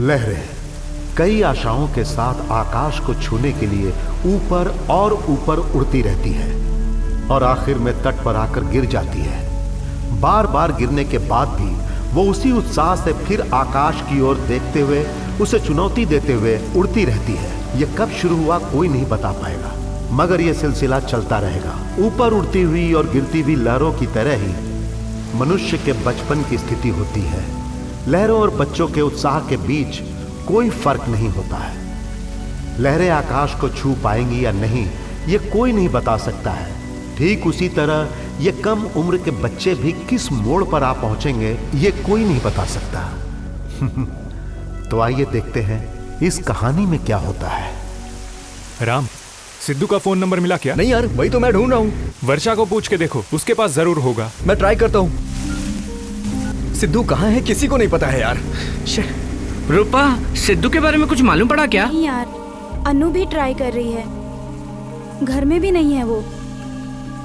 लहरें कई आशाओं के साथ आकाश को छूने के लिए ऊपर और ऊपर उड़ती रहती है और आखिर में तट पर आकर गिर जाती है। बार बार गिरने के बाद भी वो उसी उत्साह से फिर आकाश की ओर देखते हुए उसे चुनौती देते हुए उड़ती रहती है। ये कब शुरू हुआ कोई नहीं बता पाएगा, मगर यह सिलसिला चलता रहेगा। ऊपर उड़ती हुई और गिरती हुई लहरों की तरह ही मनुष्य के बचपन की स्थिति होती है। लहरों और बच्चों के उत्साह के बीच कोई फर्क नहीं होता है। लहरें आकाश को छू पाएंगी या नहीं, ये कोई नहीं बता सकता है। ठीक उसी तरह ये कम उम्र के बच्चे भी किस मोड़ पर आ पहुंचेंगे, ये कोई नहीं बता सकता। तो आइए देखते हैं इस कहानी में क्या होता है। राम, सिद्धू का फोन नंबर मिला क्या? नहीं यार, वही तो मैं ढूंढ रहा हूँ। वर्षा को पूछ के देखो, उसके पास जरूर होगा। मैं ट्राई करता हूँ। सिद्धू कहाँ है किसी को नहीं पता है यार। रूपा, सिद्धू के बारे में कुछ मालूम पड़ा क्या? नहीं यार, अनु भी ट्राई कर रही है, घर में भी नहीं है वो,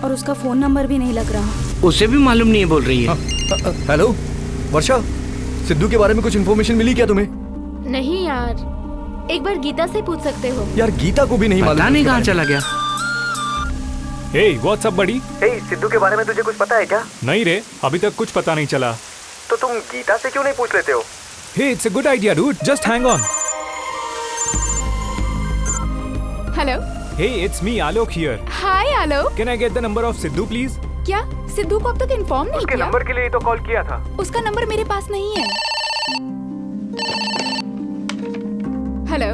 और उसका फोन नंबर भी नहीं लग रहा। उसे भी मालूम नहीं है बोल रही है। हेलो वर्षा, सिद्धू के बारे में कुछ इन्फॉर्मेशन मिली क्या तुम्हें? नहीं यार, एक बार गीता से पूछ सकते हो। यार गीता को भी नहीं मालूम। पता नहीं कहाँ चला गया। हे व्हाट्स अप बड़ी? हे, सिद्धू के बारे में तुझे कुछ पता है क्या? नहीं रे, अभी तक कुछ पता नहीं चला। तो तुम गीता से क्यों नहीं पूछ लेते हो? Hey, it's a good idea dude, just hang on. Hello. Hey, it's me Alok here. Hi Alok. Can I get the number of Siddhu please? क्या सिद्धू को अब तक इन्फॉर्म नहीं किया? नंबर के लिए तो कॉल किया था। उसका नंबर मेरे पास नहीं है। Hello.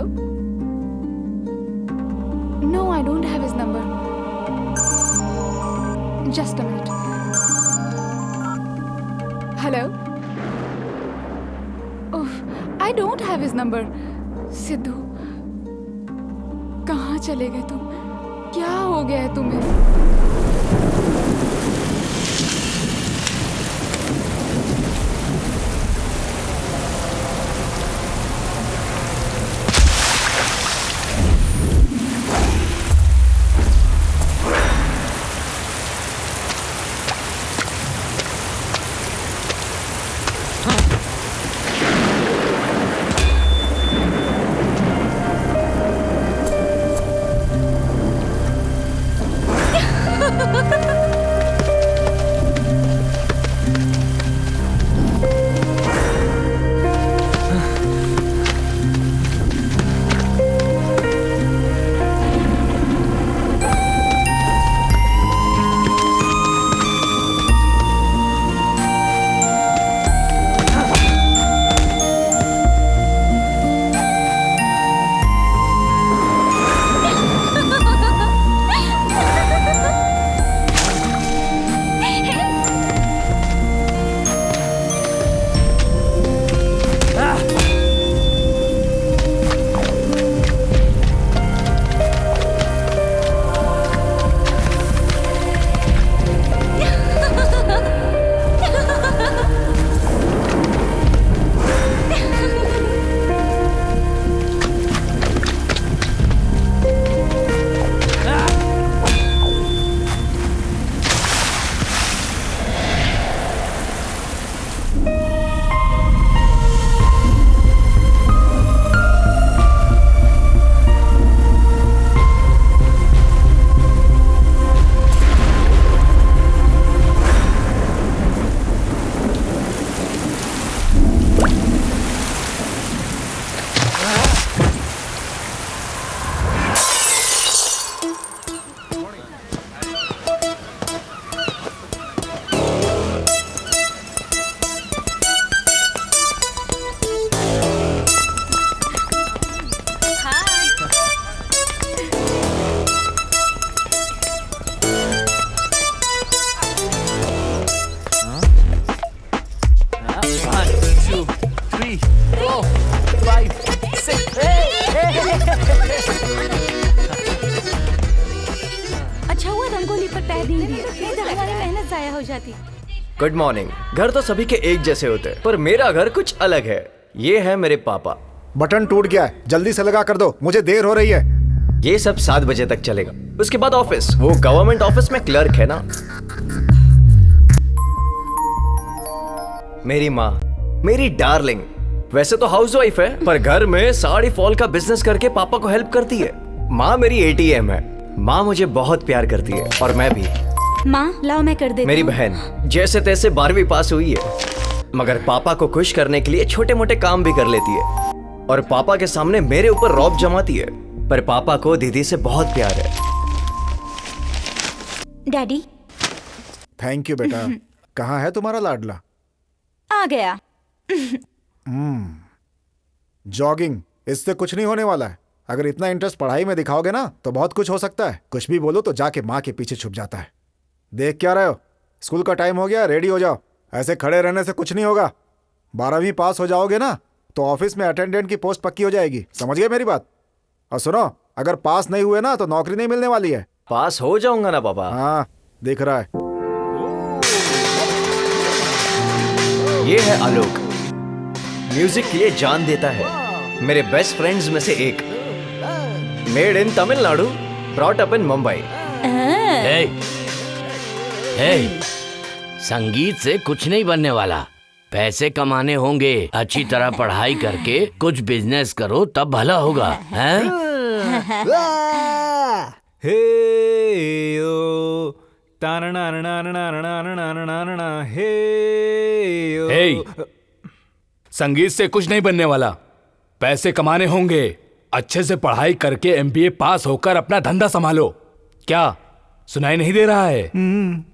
No, I don't have his number. Just a minute. Hello. I don't have his number. Siddhu, कहाँ चले गए तुम? क्या हो गया है तुम्हें? अच्छा हुआ रंगोली पर तह नहीं दिया, नहीं तो हमारी मेहनत जाया हो जाती। Good morning. घर तो सभी के एक जैसे होते हैं, पर मेरा घर कुछ अलग है। ये है मेरे पापा। बटन टूट गया है, जल्दी से लगा कर दो, मुझे देर हो रही है। ये सब 7 बजे तक चलेगा। उसके बाद ऑफिस, वो गवर्नमेंट ऑफिस में क्लर्क है ना। मेरी माँ, मेरी डार्लिंग, वैसे तो हाउसवाइफ है, पर घर में साड़ी फॉल का बिजनेस करके पापा को हेल्प करती है। माँ मेरी एटीएम है। माँ मुझे बहुत प्यार करती है और मैं भी। माँ लाओ मैं कर देती मेरी हूँ। बहन जैसे तैसे 12वीं पास हुई है, मगर पापा को खुश करने के लिए छोटे मोटे काम भी कर लेती है और पापा के सामने मेरे ऊपर रौब जमाती है। पर पापा को दीदी से बहुत प्यार है। डैडी थैंक यू बेटा। कहाँ है तुम्हारा लाडला? आ गया। जॉगिंग, इससे कुछ नहीं होने वाला है। अगर इतना इंटरेस्ट पढ़ाई में दिखाओगे ना तो बहुत कुछ हो सकता है। कुछ भी बोलो तो जाके माँ के पीछे छुप जाता है। देख क्या रहे हो? स्कूल का टाइम हो गया, रेडी हो जाओ। ऐसे खड़े रहने से कुछ नहीं होगा। 12वीं पास हो जाओगे ना तो ऑफिस में अटेंडेंट की पोस्ट पक्की हो जाएगी। समझ गए मेरी बात? और सुनो, अगर पास नहीं हुए ना तो नौकरी नहीं मिलने वाली है। पास हो जाऊंगा ना पापा। हाँ दिख रहा है। ये है आलोक, म्यूजिक के लिए जान देता है। मेरे बेस्ट फ्रेंड्स में से एक। Made in Tamil Nadu, brought up in Mumbai. संगीत से कुछ नहीं बनने वाला। पैसे कमाने होंगे, अच्छी तरह पढ़ाई करके कुछ बिजनेस करो तब भला होगा, हैं? हे ओ तारनारनारनारनारनारनारना, हे ओ। हे, संगीत से कुछ नहीं बनने वाला। पैसे कमाने होंगे, अच्छे से पढ़ाई करके एमबीए पास होकर अपना धंधा संभालो। क्या सुनाई नहीं दे रहा है?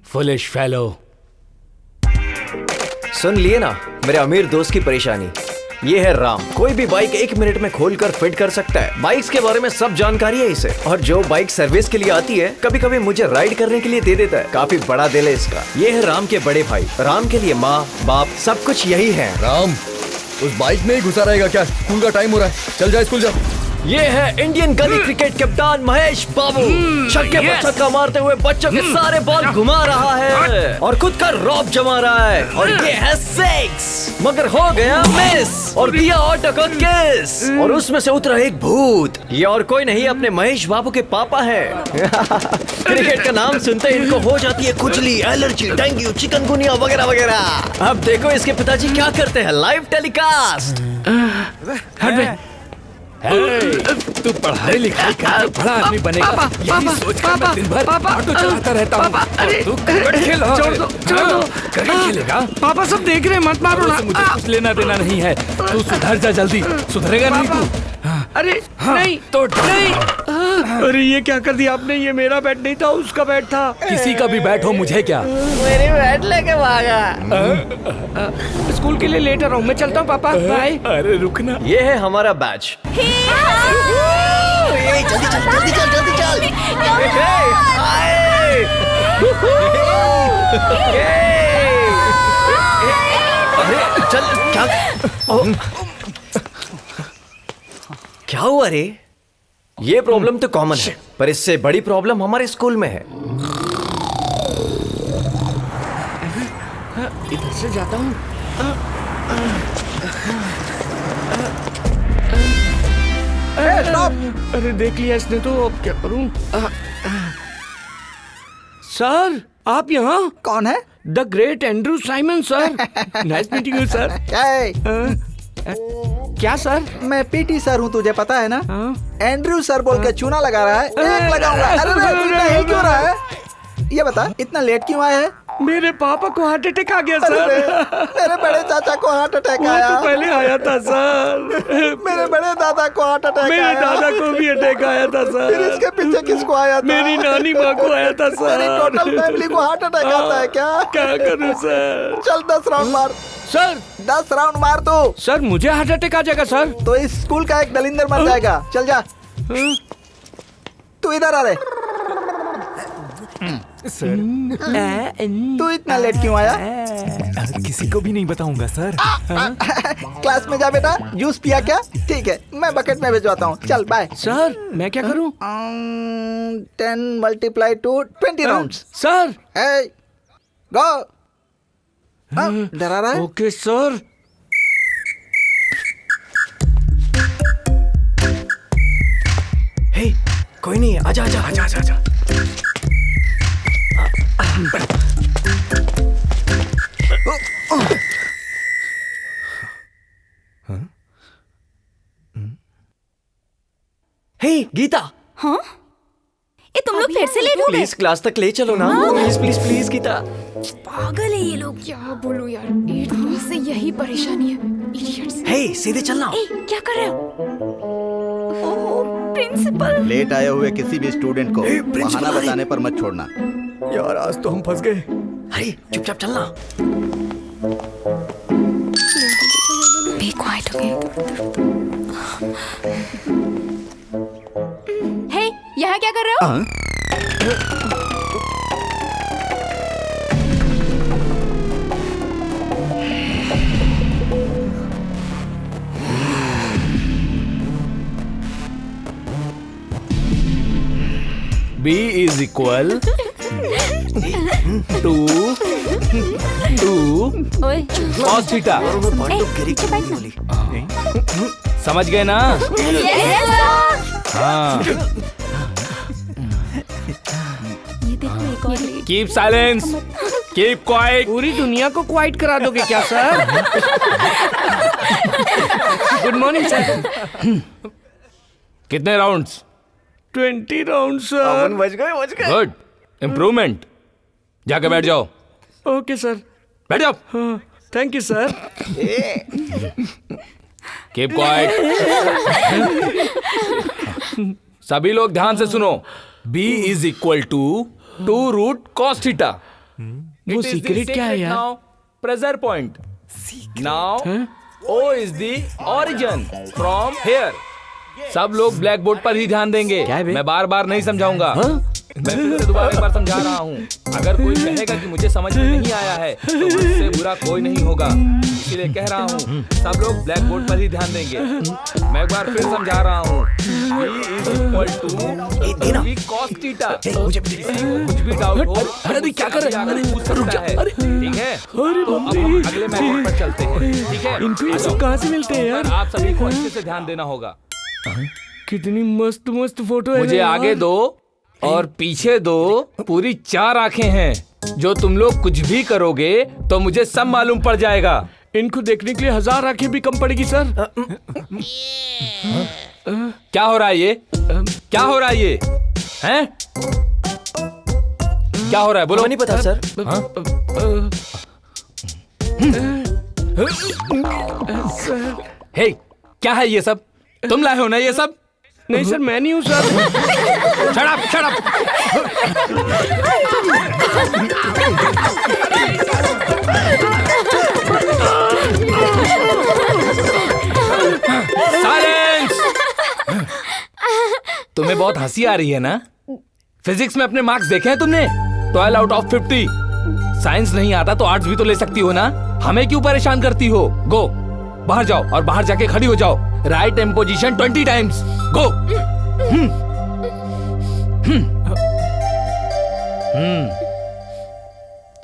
Foolish fellow. सुन लिए ना मेरे अमीर दोस्त की परेशानी। ये है राम। कोई भी बाइक 1 मिनट में खोलकर फिट कर सकता है। बाइक्स के बारे में सब जानकारी है इसे। और जो बाइक सर्विस के लिए आती है कभी कभी मुझे राइड करने के लिए दे देता है। काफी बड़ा दिल है इसका। ये है राम के बड़े भाई। राम के लिए माँ बाप सब कुछ यही है। राम उस बाइक में ही घुसा रहेगा क्या? स्कूल का टाइम हो रहा है, चल जा स्कूल जा। ये है इंडियन गली क्रिकेट कप्तान महेश बाबू। छक्के पर छक्का मारते हुए बच्चों के सारे बॉल घुमा रहा है और खुद का रॉब जमा रहा है। और ये है 6, मगर हो गया मिस और दिया ऑटो को किस और उसमें से उतरा एक भूत। ये और कोई नहीं अपने महेश बाबू के पापा है। क्रिकेट का नाम सुनते ही इनको हो जाती है खुजली, एलर्जी, डेंगू, चिकनगुनिया वगैरह वगैरह। अब देखो इसके पिताजी क्या करते हैं, लाइव टेलीकास्ट। तू पढ़ाई लिखाई कर, बड़ा आदमी बनेगा। यही सोचकर मैं दिन भर ऑटो चलाता रहता हूँ। तू क्रिकेट खेल, छोड़ दो। क्रिकेट खेलेगा? पापा सब देख रहे हैं, मत मारो ना। मुझे कुछ लेना देना नहीं है। तू सुधर जा जल्दी। सुधरेगा नहीं तू? अरे नहीं तो नहीं। अरे ये क्या कर दिया आपने? ये मेरा बैट नहीं था, उसका बैट था। किसी का भी बैट हो, मुझे क्या? मेरी बैट लेके भागा। स्कूल के लिए लेट आ रहा हूँ, मैं चलता हूँ पापा, बाय। अरे रुकना। ये है हमारा बैच। जल्दी चल जल्दी चल जल्दी चल। अरे चल। क्या हुआ रे? ये प्रॉब्लम तो कॉमन है, पर इससे बड़ी प्रॉब्लम हमारे स्कूल में है। इधर से जाता हूँ। अरे देख लिया इसने तो, अब क्या करूं? सर आप यहाँ? कौन है? The great Andrew Simon sir. Nice meeting you sir. क्या सर? मैं पीटी सर हूँ, तुझे पता है ना? एंड्रू सर बोल के चूना लगा रहा है। एक लगाऊंगा। अरे इतना हिल क्यों रहा है? ये बता इतना लेट क्यों आया है? मेरे पापा को हार्ट अटैक आ गया सर। मेरे बड़े चाचा को हार्ट अटैक आया। तो पहले आया था सर। मेरे बड़े दादा को हार्ट अटैक आया। मेरे दादा को भी अटैक आया था सर। फिर इसके पीछे किसको आया था? मेरी नानी माँ को आया था सर। मेरी टोटल फैमिली को हार्ट अटैक आता है क्या? क्या करूं सर? चल 10 राउंड मार सर। 10 राउंड मार तो। सर मुझे हार्ट अटैक आ जाएगा सर। तो इस स्कूल का एक दलिंदर मर जाएगा। चल जा। तू इधर आ रे। सर तू इतना लेट क्यों आया? किसी को भी नहीं बताऊंगा सर। क्लास में जा बेटा। जूस पिया क्या? ठीक है, मैं बकेट में भिजवाता हूँ। चल बाय। सर मैं क्या करूँ? 10 मल्टीप्लाई टू 20 राउंड्स। सर गो। डरा रहा है? Okay sir. हे कोई नहीं है, आजा आजा आजा आजा आजा। गीता, हाँ, ये तुम लोग फिर से लेट हो गए। प्लीज क्लास तक ले चलो ना। Please please please Geeta. पागल है ये लोग। क्या बोलूं यार, 8 क्लास से यही परेशानी है। Idiots। हे सीधे चलना। ए, क्या कर रहे हो? ओह, प्रिंसिपल। लेट आए हुए किसी भी स्टूडेंट को बहाना बताने पर मत छोड़ना। यार आज तो हम फंस गए। अरे चुपचाप चलना। B quite, okay. हे, यहाँ क्या कर रहे हो? B is equal to ओए, cos theta। समझ गए ना? हाँ। ये देखो एक और। Keep silence, keep quiet. पूरी दुनिया को क्वाइट करा दोगे क्या सर? Good morning sir. कितने राउंड्स? 20 round sir. बच गए। Good, improvement. जाके बैठ जाओ। Okay sir. बैठ जाओ। Thank you sir. Keep quiet. सभी लोग ध्यान से सुनो। B is equal to 2 root cos theta। वो सीक्रेट क्या है यार? Pressure point। Now O is the origin from here। सब लोग ब्लैक बोर्ड पर ही ध्यान देंगे। मैं बार बार नहीं समझाऊंगा। मैं फिर से दोबारा एक बार समझा रहा हूँ। अगर कोई कहेगा कि मुझे समझ में नहीं आया है तो मुझसे बुरा कोई नहीं होगा, इसीलिए कह रहा हूँ सब लोग ब्लैक बोर्ड पर ही ध्यान देंगे। मैं एक बार फिर समझा रहा हूँ। B is equal to cos theta। किसी को कुछ भी डाउट हो, अरे क्या कर रहे हैं? पूछ सकता है, ठीक है? तो अब हम अगले मैच पर चलते हैं, ठीक है? इनको ये सब कहाँ से मिलते हैं यार? आप सभी को अच्छे से ध्यान देना होगा। कितनी मस्त मस्त फोटो है। मुझे आगे दो और पीछे दो। पूरी 4 आंखें हैं। जो तुम लोग कुछ भी करोगे तो मुझे सब मालूम पड़ जाएगा। इनको देखने के लिए 1000 आंखें भी कम पड़ेगी सर। क्या हो रहा है ये? क्या हो रहा है ये? हैं? क्या हो रहा है? बोलो। नहीं पता सर। हे, क्या है ये सब? तुम लाए हो ना ये सब? नहीं सर, मैं नहीं हूँ sir. Shut up, shut up। Silence। तुम्हें बहुत हंसी आ रही है ना? फिजिक्स में अपने मार्क्स देखे हैं तुमने? 12 out of 50। साइंस नहीं आता तो आर्ट्स भी तो ले सकती हो ना? हमें क्यों परेशान करती हो? गो, बाहर जाओ और बाहर जाके खड़ी हो जाओ। Right in position 20 times. Go.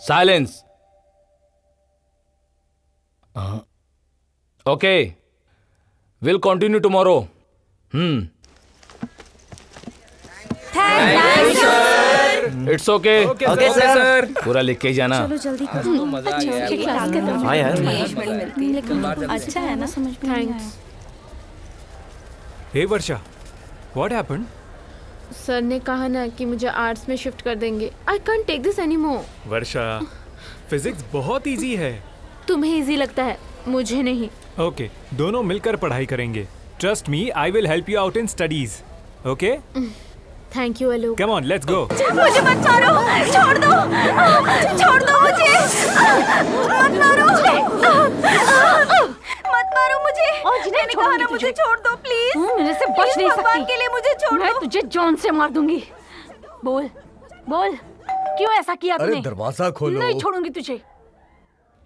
Silence. Okay, will continue tomorrow. It's okay sir. पूरा लिख के जाना। चलो जल्दी करो। मजा आ गया। हाँ यार। लेकिन अच्छा है ना, समझ में नहीं आया। हे वर्षा, व्हाट हैपेंड? सर ने कहा ना कि मुझे आर्ट्स में शिफ्ट कर देंगे। I can't take this anymore. Varsha, physics बहुत इजी है। तुम्हें इजी लगता है, मुझे नहीं। ओके, दोनों मिलकर पढ़ाई करेंगे। Trust me, I will help you out in studies. Okay? Thank you Alok. Come on, let's go. मुझे मत मारो, छोड़ दो, छोड़ दो मुझे, मत मारो, मत मारो मुझे। मैंने कहा ना मुझे छोड़ दो प्लीज। मेरे से बच नहीं सकती। भगवान के लिए मुझे छोड़ मैं दो। तुझे जॉन से मार दूंगी। बोल बोल, क्यों ऐसा किया तूने? अरे दरवाजा खोलो। नहीं छोड़ूंगी तुझे।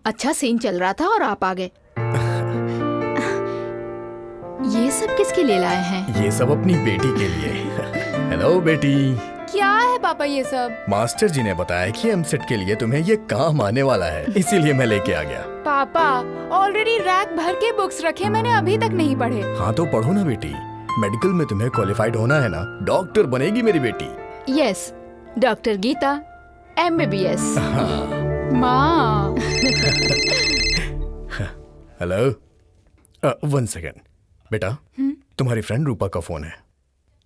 अच्छा सीन चल रहा था और आप आ गए। ये सब किसके लिए लाए हैं? ये सब अपनी बेटी के लिए। हेलो बेटी। क्या है पापा ये सब? मास्टर जी ने बताया कि एमसेट के लिए तुम्हें ये काम आने वाला है, इसीलिए मैं लेके आ गया। पापा ऑलरेडी रैक भर के बुक्स रखे, मैंने अभी तक नहीं पढ़े। हाँ तो पढ़ो ना बेटी, मेडिकल में तुम्हें क्वालिफाइड होना है ना, डॉक्टर बनेगी मेरी बेटी। Yes, doctor Geeta MBBS। माँ। हेलो, 1 सेकेंड बेटा। तुम्हारी फ्रेंड रूपा का फोन है।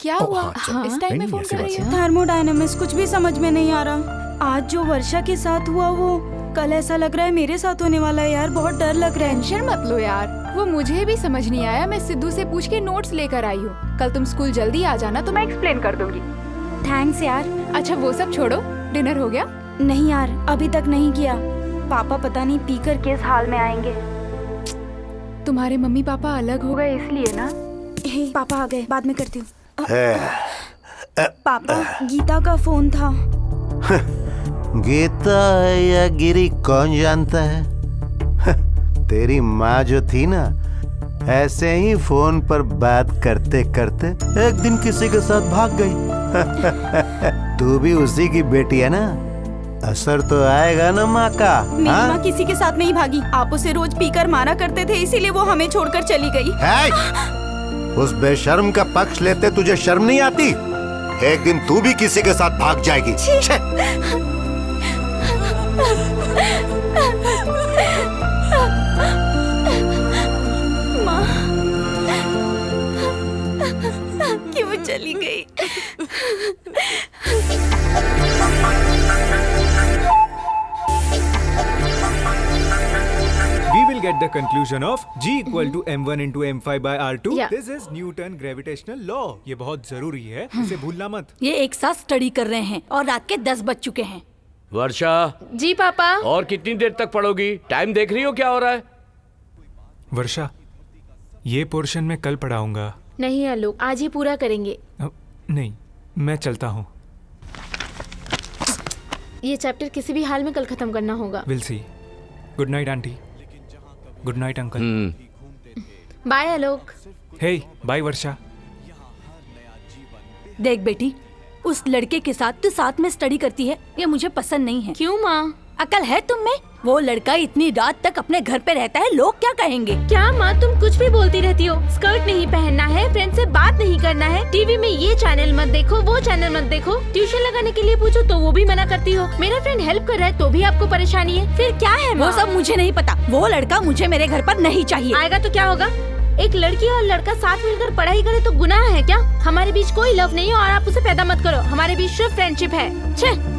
क्या हुआ? इस टाइम में फोन कर रही है? थर्मोडायनेमिक्स कुछ भी समझ में नहीं आ रहा। आज जो वर्षा के साथ हुआ वो कल ऐसा लग रहा है मेरे साथ होने वाला है यार। बहुत डर लग रहा है। टेंशन मत लो यार, वो मुझे भी समझ नहीं आया। मैं सिद्धू से पूछ के नोट्स लेकर आई हूँ। कल तुम स्कूल जल्दी आ जाना तो मैं एक्सप्लेन कर दूंगी। थैंक्स यार। अच्छा वो सब छोड़ो, डिनर हो गया? नहीं यार, अभी तक नहीं किया। पापा पता नहीं पीकर किस हाल में आएंगे। तुम्हारे मम्मी पापा अलग हो गए इसलिए ना? पापा आ गए, बाद में करती हूँ। पापा, गीता का फोन था। गीता है या गिरी कौन जानता है। तेरी माँ जो थी ना, ऐसे ही फोन पर बात करते करते एक दिन किसी के साथ भाग गई। तू भी उसी की बेटी है ना, असर तो आएगा ना माँ का। मेरी माँ किसी के साथ नहीं भागी। आप उसे रोज पीकर मारा करते थे, इसीलिए वो हमें छोड़कर चली गई। उस बेशर्म का पक्ष लेते तुझे शर्म नहीं आती? एक दिन तू भी किसी के साथ भाग जाएगी। माँ क्यों चली गई? We will get the conclusion of G equal to m1 into m5 by r2. Yeah. This is Newton gravitational law. ये बहुत जरूरी है, इसे भूलना मत। ये एक साथ स्टडी कर रहे हैं और रात के 10 बज चुके हैं। वर्षा। जी पापा। और कितनी देर तक पढ़ोगी? टाइम देख रही हो क्या हो रहा है? वर्षा, ये पोर्शन मैं कल पढ़ाऊंगा। नहीं आलोक, आज ही पूरा करेंगे। नहीं, मैं चलता हूँ। ये चैप्टर किसी भी हाल में कल खत्म करना होगा। Will see. Good night aunty. Good night uncle. Bye Alok. Hey, bye Varsha. देख बेटी, उस लड़के के साथ तू साथ में स्टडी करती है, ये मुझे पसंद नहीं है। क्यों माँ? अकल है तुम में? वो लड़का इतनी रात तक अपने घर पे रहता है, लोग क्या कहेंगे? क्या माँ, तुम कुछ भी बोलती रहती हो। स्कर्ट नहीं पहनना है, फ्रेंड से बात नहीं करना है, टीवी में ये चैनल मत देखो, वो चैनल मत देखो। ट्यूशन लगाने के लिए पूछो तो वो भी मना करती हो। मेरा फ्रेंड हेल्प कर रहा है तो भी आपको परेशानी है। फिर क्या है वो सब मुझे नहीं पता। वो लड़का मुझे मेरे घर पर नहीं चाहिए। आएगा तो क्या होगा? एक लड़की और लड़का साथ मिलकर पढ़ाई करे तो गुनाह है क्या? हमारे बीच कोई लव नहीं है और आप उसे पैदा मत करो। हमारे बीच सिर्फ फ्रेंडशिप है। छे।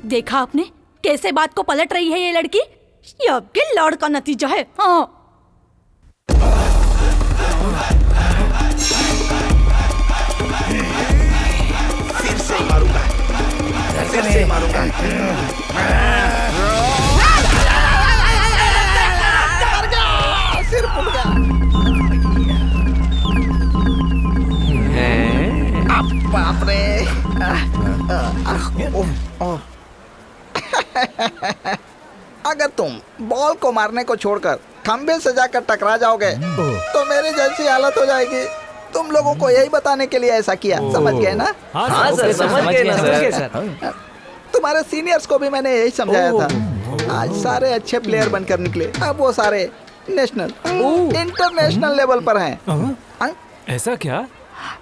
देखा आपने कैसे बात को पलट रही है ये लड़की? ये आपके लड़ का नतीजा है। हाँ। फिर से मारूंगा, फिर से मारूंगा। सिर फूट गया। बाप रे। अगर तुम बॉल को मारने को छोड़कर खंबे से जाकर टकरा जाओगे तो मेरी जैसी हालत हो जाएगी। तुम लोगों को यही बताने के लिए ऐसा किया, समझ गए ना? हाँ सर, समझ गए सर। तुम्हारे सीनियर्स को भी मैंने यही समझाया था। आज सारे अच्छे प्लेयर बनकर निकले, अब वो सारे नेशनल इंटरनेशनल लेवल पर हैं। ऐसा क्या?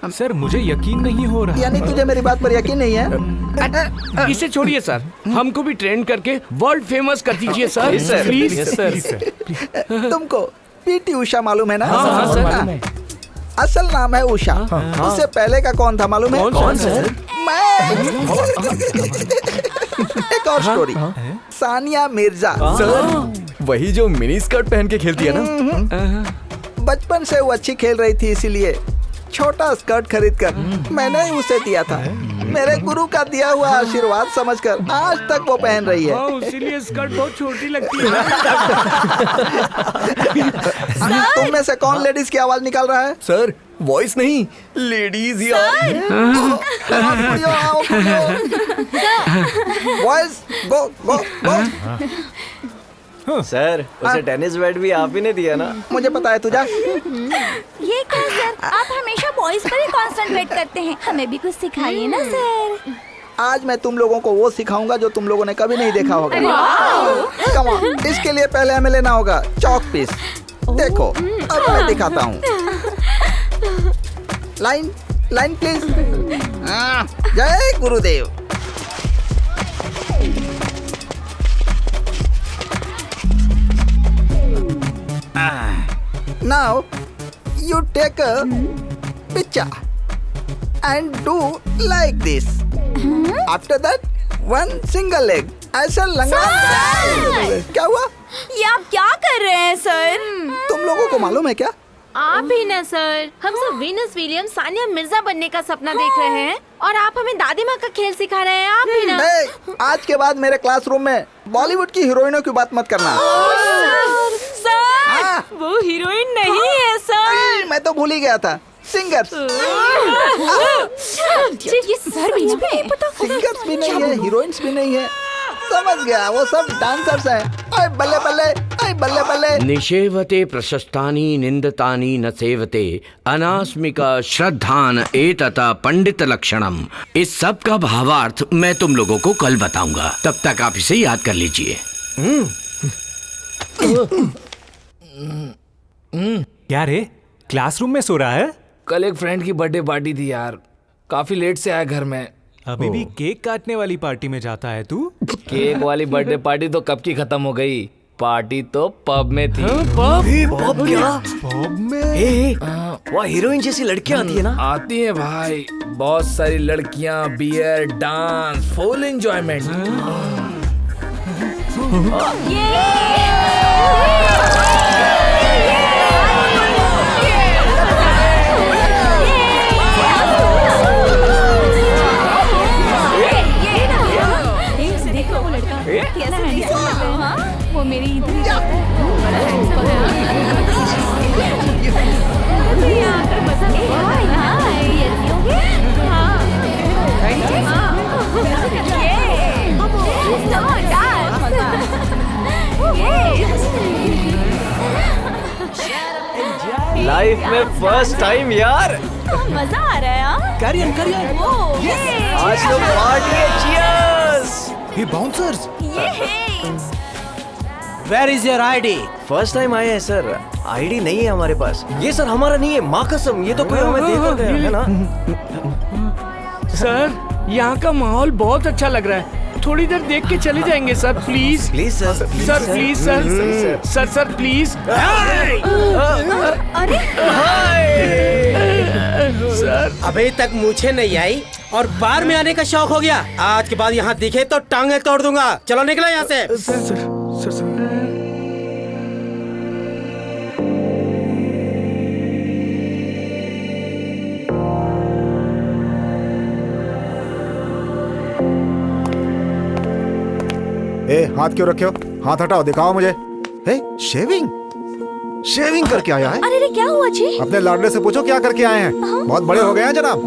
सर, मुझे यकीन नहीं हो रहा। यानी तुझे मेरी बात पर यकीन नहीं है? इसे छोड़िए सर, हमको भी ट्रेन करके वर्ल्ड फेमस कर दीजिए सर। Please sir. तुमको पीटी उषा मालूम है ना? हाँ सर। असल नाम है उषा। उससे पहले का कौन था मालूम है? कौन सर? मैं। एक और स्टोरी, सानिया मिर्जा। सर, वही जो मिनी स्कर्ट पहन के खेलती है ना? बचपन से वो अच्छी खेल रही थी, इसीलिए छोटा स्कर्ट खरीदकर मैंने ही उसे दिया था। मेरे गुरु का दिया हुआ आशीर्वाद समझकर आज तक वो पहन रही है। इसीलिए स्कर्ट बहुत छोटी लगती है। तुम में से कौन लेडीज की आवाज निकाल रहा है? सर, वॉइस नहीं, लेडीज ही। वॉइस गो गो गो। सर, उसे टेनिस बैट भी आप ही ने दिया ना? मुझे पता है, तुझा। ये क्या सर, आप हमेशा बॉयज पर ही कॉन्सेंट्रेट करते हैं। हमें भी कुछ सिखाइए ना सर। आज मैं तुम लोगों को वो सिखाऊंगा जो तुम लोगों ने कभी नहीं देखा होगा। कम ऑन, इसके लिए पहले हमें लेना होगा चॉक पीस। देखो, अब मैं दिखाता हूँ। Line line please. जय गुरुदेव। Now you take a picture and do like this. After that, one single leg. ऐसा लगा। क्या हुआ? ये आप क्या कर रहे हैं सर? तुम लोगों को मालूम है क्या? आप ही ना सर, हम सब वीनस विलियम्स सानिया मिर्जा बनने का सपना देख रहे हैं और आप हमें दादी माँ का खेल सिखा रहे हैं। आप ही ना। आज के बाद मेरे क्लासरूम में बॉलीवुड की हीरोइनों की बात मत करना। सर, वो हीरोइन नहीं है सर। मैं तो भूल ही गया था। सिंगर्स। ये सर भी नहीं पता। सिंगर्स भी नहीं है, हीरोइंस भी नहीं है। समझ गया, वो सब डांसर्स हैं। अरे बल्ले बल्ले, अरे बल्ले बल्ले। निषेवते प्रशस्तानि निंदतानि न सेवते अनास्मिका श्रद्धान एतता पंडित लक्षणम। इस सब का भावार्थ मैं तुम लोगों को कल बताऊंगा, तब तक आप इसे याद कर लीजिए। क्या रे, क्लासरूम में सो रहा है? कल एक फ्रेंड की बर्थडे पार्टी थी यार, काफी लेट से आया घर में। अभी भी केक काटने वाली पार्टी में जाता है तू? केक वाली बर्थडे पार्टी तो कब की खत्म हो गई, पार्टी तो पब में थी। पब क्या? पब में? वहाँ हीरोइन जैसी लड़कियाँ आती है ना? आती है भाई, बहुत सारी लड़कियाँ, बियर, डांस, फुल एंजॉयमेंट। वो मेरी इधर लाइफ में फर्स्ट टाइम यार। मजा आ रहा है यार। करियन आज तो पार्टी है। चीयर्स। ये bouncers. Where is your ID? First time आए हैं सर, आईडी नहीं है हमारे पास। ये सर हमारा नहीं है, माँ कसम, ये तो कोई हमें देकर गया है ना। सर, यहाँ का माहौल बहुत अच्छा लग रहा है, थोड़ी देर देख के चले जाएंगे sir, please. Please sir, sir please sir, sir please. अरे सर, अभी तक मुझे नहीं आई और बार में आने का शौक हो गया। आज के बाद यहाँ दिखे तो टांगे तोड़ दूंगा। चलो निकलो यहाँ से। सर। ए, हाथ क्यों रखे हो? हाथ हटाओ, दिखाओ मुझे। शेविंग करके आया है? अरे क्या हुआ जी? अपने लाडले से पूछो क्या करके आए हैं। बहुत बड़े हो गए हैं जनाब।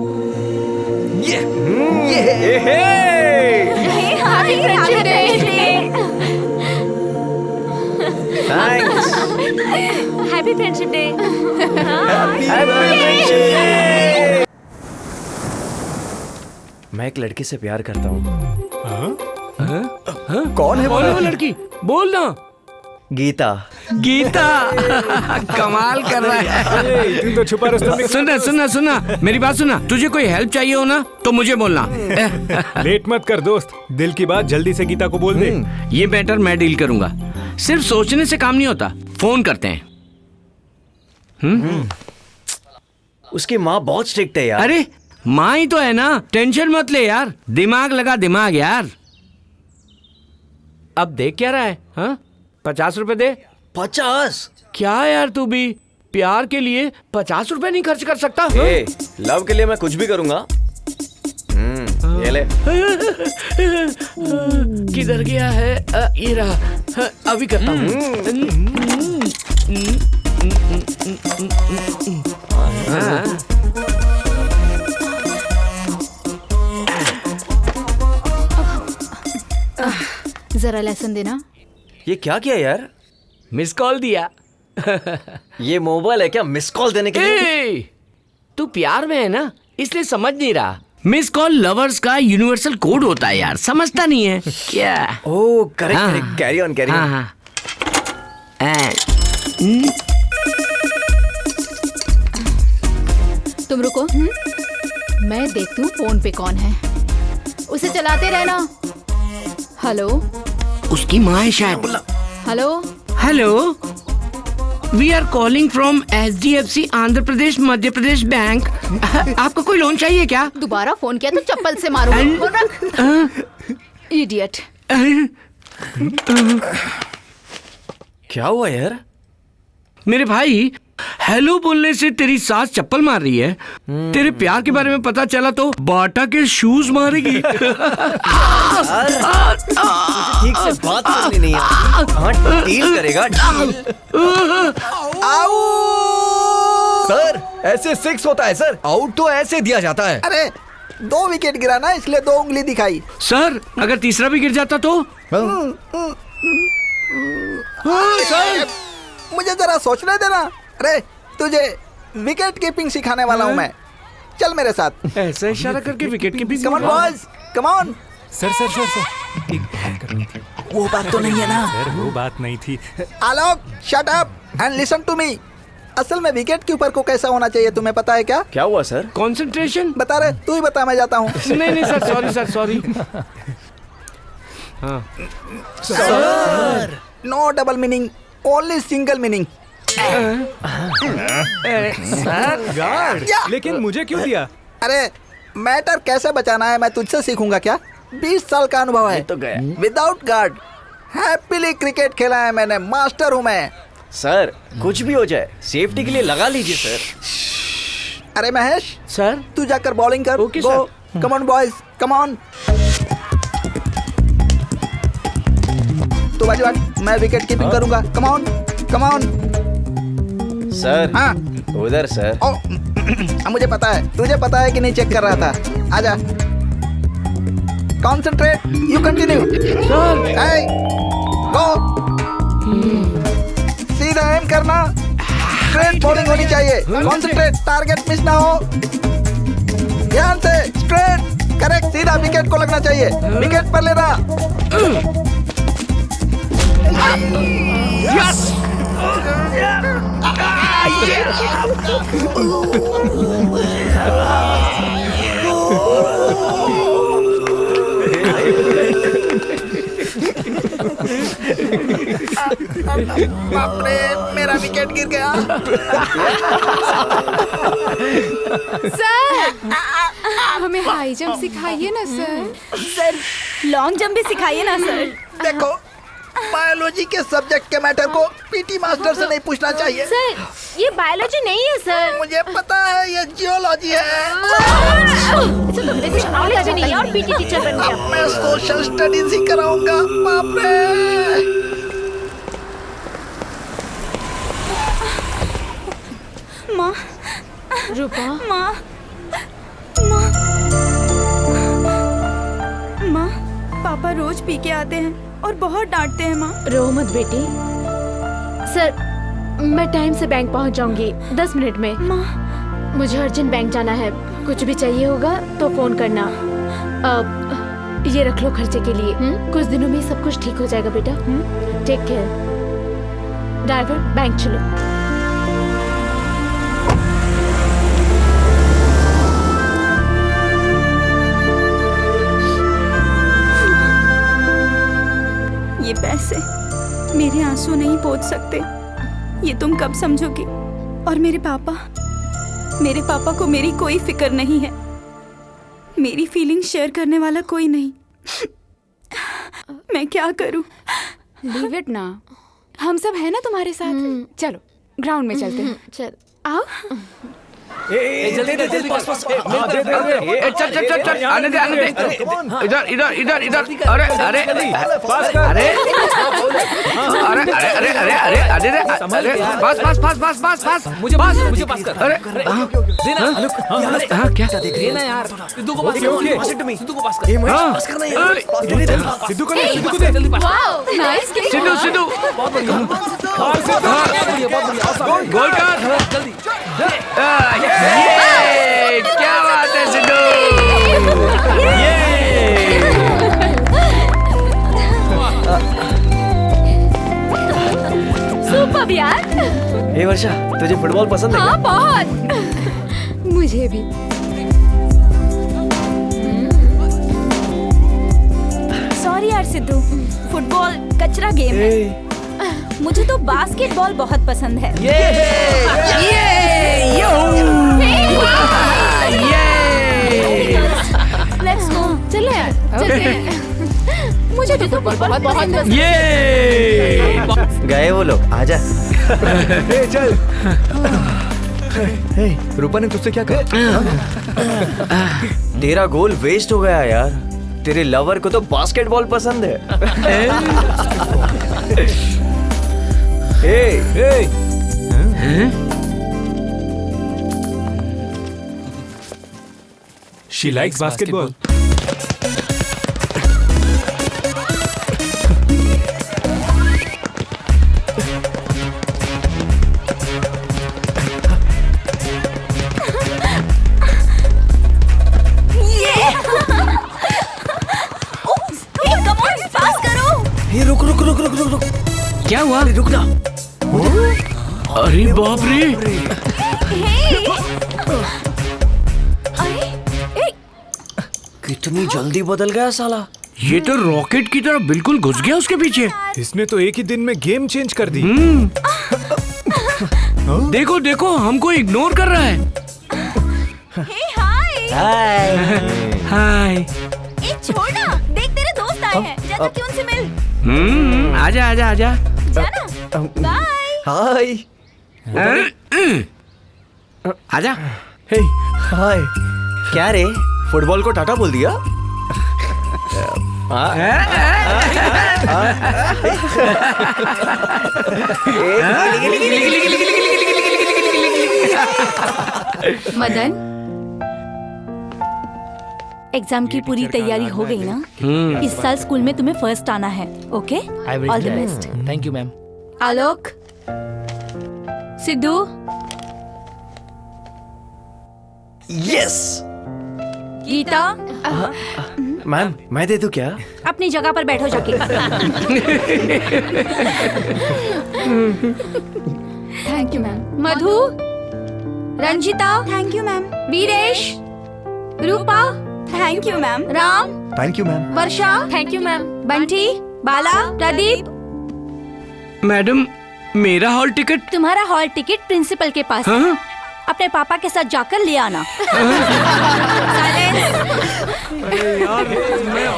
Happy friendship day. मैं एक लड़की से प्यार करता हूँ। कौन है वो लड़की? बोल ना। गीता। कमाल कर रहा है। तुम तो छुपा रुस्तम में। सुना मेरी बात सुना। तुझे कोई हेल्प चाहिए हो ना तो मुझे बोलना। लेट मत कर दोस्त, दिल की बात जल्दी से गीता को बोल दे। ये मैटर मैं डील करूंगा। सिर्फ सोचने से काम नहीं होता, फोन करते हैं। उसकी माँ बहुत स्ट्रिक्ट है यार। अरे माँ ही तो है ना, टेंशन मत ले यार। दिमाग लगा दिमाग यार। अब देख क्या रहा है? हाँ, 50 रुपए दे। 50? क्या यार, तू भी प्यार के लिए 50 रुपए नहीं खर्च कर सकता? लव के लिए मैं कुछ भी करूंगा। ये ले। किधर गया है? ये रहा, अभी करता हूँ। जरा लेसन देना। ये क्या किया यार? मिस कॉल दिया। ये मोबाइल है क्या मिस कॉल देने के लिए? तू प्यार में है ना, इसलिए समझ नहीं रहा। मिस कॉल लवर्स का यूनिवर्सल कोड होता है यार, समझता नहीं है क्या? ओह करेक्ट, कैरी ऑन। तुम रुको, मैं देखती हूँ फोन पे कौन है। उसे चलाते रहना। हेलो, उसकी माँ है शायद। Hello. We are calling from HDFC Andhra Pradesh Madhya Pradesh bank. आपको कोई लोन चाहिए क्या? दोबारा फोन किया तो चप्पल से मारूंगा। इडियट। क्या हुआ यार? मेरे भाई, हेलो बोलने से तेरी सास चप्पल मार रही है। तेरे प्यार के बारे में पता चला तो बाटा के शूज मारेगी। ठीक से बात करनी नहीं आती। हाँ, डील करेगा डील। सर, ऐसे 6 होता है सर। आउट तो ऐसे दिया जाता है। अरे 2 विकेट गिरा ना, इसलिए 2 उंगली दिखाई। सर, अगर तीसरा भी गिर जाता तो? सर, मुझे जरा सोचने देना। अरे तुझे विकेट कीपिंग सिखाने वाला हूँ मैं। चल मेरे साथ। ऐसा इशारा करके wicket keeping. Come on boys, come on. Sir sir sir sir एक बात करनी थी। वो बात तो नहीं है ना? सर वो बात नहीं थी। Alok, shut up and listen to me. असल में विकेट कीपर को कैसा होना चाहिए तुम्हें पता है क्या? क्या हुआ सर? कंसंट्रेशन। बता रहे, तू ही बता, मैं जाता हूँ। नहीं सर, सॉरी सर, सॉरी। हाँ sir, no double meaning, only single meaning. Guard, लेकिन मुझे क्यों दिया? अरे मैटर कैसे बचाना है मैं तुझसे सीखूंगा क्या? 20 साल का अनुभव है। तो गया। विदाउट गार्ड हैप्पीली क्रिकेट खेला है मैंने, मास्टर हूँ मैं। सर, कुछ भी हो जाए सेफ्टी के लिए लगा लीजिए सर। अरे महेश सर, तू जाकर बॉलिंग कर। Okay go, come on boys, come on. तू बाजू हट, मैं विकेट कीपिंग करूंगा। Come on, come on. Sir, हाँ उधर सर। मुझे पता है, तुझे पता है कि नहीं चेक कर रहा था। आजा, कॉन्सेंट्रेट, यू कंटिन्यू। सर, गो, सीधा एम करना, स्ट्रेट बॉलिंग होनी चाहिए। कॉन्सेंट्रेट, टारगेट मिस ना हो। ध्यान से, स्ट्रेट, करेक्ट, सीधा विकेट को लगना चाहिए। विकेट पर लेना। यस। बाप रे, मेरा विकेट गिर गया। सर, हमें हाई जंप सिखाइए ना सर। सर, लॉन्ग जंप भी सिखाइए ना सर। देखो, बायोलॉजी के सब्जेक्ट के मैटर को पीटी मास्टर से नहीं पूछना चाहिए। सर, ये बायोलॉजी नहीं है सर। मुझे पता है, ये जियोलॉजी है। इसे तो बेसिक नॉलेज भी नहीं है और पीटी टीचर बन गया। मैं सोशल स्टडीज ही कराऊंगा। बाप रे। माँ, रूपा, माँ, माँ, माँ, पापा रोज पी के आते हैं और बहुत डांटते हैं माँ। रो मत बेटी। सर, मैं टाइम से बैंक पहुंच जाऊंगी 10 मिनट में। माँ, मुझे अर्जेंट बैंक जाना है। कुछ भी चाहिए होगा तो फोन करना। ये रख लो खर्चे के लिए। कुछ दिनों में सब कुछ ठीक हो जाएगा बेटा। Take care. ड्राइवर, बैंक चलो। ये पैसे मेरे आंसू नहीं पोंछ सकते, ये तुम कब समझोगी? और मेरे पापा को मेरी कोई फिक्र नहीं है। मेरी फीलिंग शेयर करने वाला कोई नहीं। मैं क्या करूं? लीव इट ना, हम सब है ना तुम्हारे साथ। चलो ग्राउंड में चलते हैं। चल आओ। जल्दी पास चल आने दे इधर अरे अरे बस मुझे पास कर। अरे क्या देख रही है ना यार? सिद्धू को पास कर। सिद्धू को पास करना है। सिद्धू को दे जल्दी pass. Wow, nice kick. Siddhu बहुत बढ़िया। गोल कर जल्दी। क्या बात है सिद्धू। सुपर यार। हे वर्षा, तुझे फुटबॉल पसंद है? हाँ बहुत। मुझे भी। सॉरी यार सिद्धू, फुटबॉल कचरा गेम है। मुझे तो बास्केटबॉल बहुत पसंद है। Let's go. चलो यार, चलते हैं। मुझे तो फुटबॉल बहुत पसंद है। गए वो लोग, आजा। चल। रूपा ने तुझसे क्या कहा? तेरा गोल वेस्ट हो गया यार। तेरे लवर को तो बास्केटबॉल पसंद है। She likes basketball. क्या हुआ? रुक ना। अरे बाप रे। कितनी जल्दी बदल गया साला। ये तो रॉकेट की तरह बिल्कुल घुस गया उसके पीछे। इसने तो एक ही दिन में गेम चेंज कर दी। देखो देखो, हमको इग्नोर कर रहा है। हाय। ए छोड़ ना, देख तेरे दोस्त आए हैं, जा जाके उनसे मिल। आजा आजा आजा। जाना। बाय। हाय। आजा। हे हाय। क्या रे, फुटबॉल को टाटा बोल दिया? मदन, एग्जाम की पूरी तैयारी हो गई ना? इस साल स्कूल में तुम्हें फर्स्ट आना है, okay? All the best. Thank you ma'am. Alok, Siddhu, yes. Geeta, ma'am मैं दे दूं क्या? अपनी जगह पर बैठो जाके। Thank you ma'am. Madhu, Ranjita, thank you ma'am. Veeresh, Roopa, thank you ma'am. Ram, thank you ma'am. Varsha, thank you ma'am. Bunty, Bala, Pradeep. Madam, मेरा हॉल टिकट? तुम्हारा हॉल टिकट प्रिंसिपल के पास है। अपने पापा के साथ जाकर ले आना।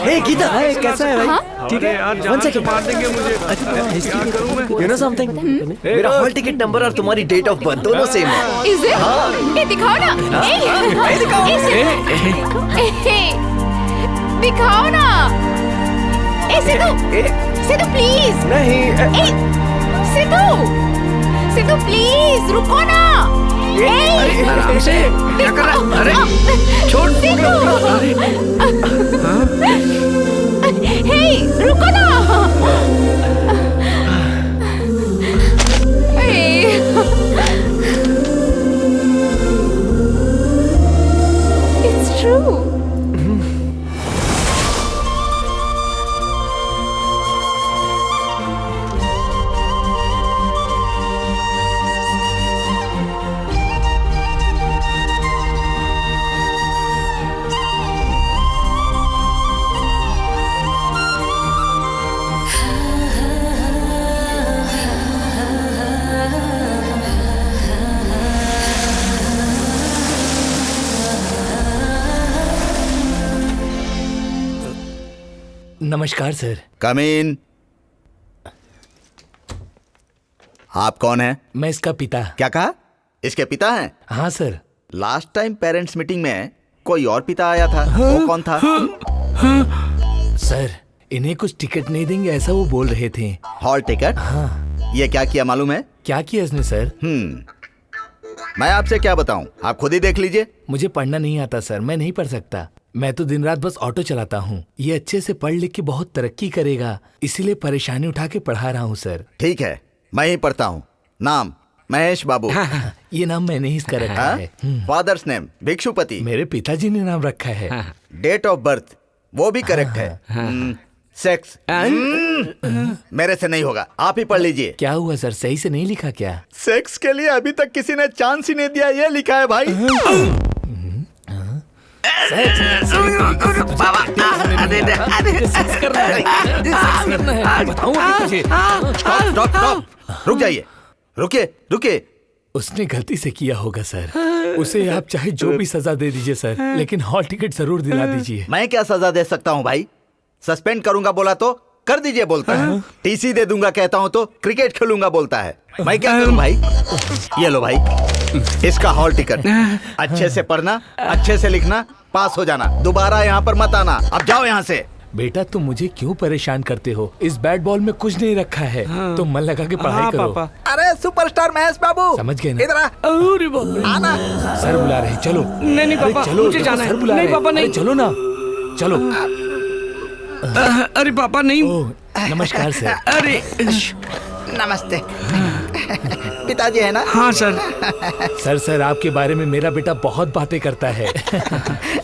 हे गीता, कैसा है भाई? ठीक है, one second. You know something, मेरा हॉल टिकट नंबर और तुम्हारी डेट ऑफ बर्थ दोनों सेम है। Is it? ये दिखाओ ना। दिखाओ। दिखाओ ना। सिद्धू, सिद्धू प्लीज। नहीं। सिद्धू, सिद्धू प्लीज रुको ना। आराम से। क्या कर रहा है? अरे छोड़। हे रुको ना। It's true. नमस्कार सर। कम इन। आप कौन हैं? मैं इसका पिता। क्या कहा? इसके पिता हैं? हाँ sir. Last time parents meeting में कोई और पिता आया था। वो कौन था? सर, इन्हें कुछ टिकट नहीं देंगे ऐसा वो बोल रहे थे। Hall ticket? हाँ। ये क्या किया मालूम है? क्या किया इसने सर? मैं आपसे क्या बताऊं, आप खुद ही देख लीजिए। मुझे पढ़ना नहीं आता सर, मैं नहीं पढ़ सकता। मैं तो दिन रात बस ऑटो चलाता हूँ। ये अच्छे से पढ़ लिख के बहुत तरक्की करेगा, इसीलिए परेशानी उठा के पढ़ा रहा हूँ सर। ठीक है, मैं ही पढ़ता हूँ। नाम महेश बाबू। हाँ, ये नाम मैंने ही इसका रखा है। Father's name Bhikshupati. मेरे पिताजी ने नाम रखा है। डेट ऑफ बर्थ वो भी करेक्ट है। सेक्स मेरे से नहीं होगा, आप ही पढ़ लीजिए। क्या हुआ सर, सही से नहीं लिखा क्या? सेक्स के लिए अभी तक किसी ने चांस ही नहीं दिया, ये लिखा है भाई। करना है बताऊं अभी तुझे। स्टॉप, रुक जाइए, रुकिए। उसने गलती से किया होगा सर, उसे आप चाहे जो भी सजा दे दीजिए सर, लेकिन हॉल टिकट जरूर दिला दीजिए। मैं क्या सजा दे सकता हूँ भाई? सस्पेंड करूंगा बोला तो कर दीजिए बोलता है, टीसी दे दूंगा कहता हूँ तो क्रिकेट खेलूंगा बोलता है। मैं क्या करूँ भाई? ये लो भाई, इसका हॉल टिकट। अच्छे से पढ़ना, अच्छे से लिखना, पास हो जाना, दोबारा यहाँ पर मत आना। अब जाओ यहाँ से। बेटा तुम मुझे क्यों परेशान करते हो? इस बैट बॉल में कुछ नहीं रखा है, तुम मन लगा के पढ़ाई करो। अरे सुपरस्टार महेश बाबू, समझ गए ना? इधर आना। सर बुला रहे, चलो। नहीं पापा, चलो, मुझे जाना है। सर बुला नहीं रहे। पापा नहीं, चलो ना, चलो। अरे पापा नहीं। नमस्कार सर। अरे नमस्ते। पिताजी है ना? हाँ सर। सर आपके बारे में मेरा बेटा बहुत बातें करता है।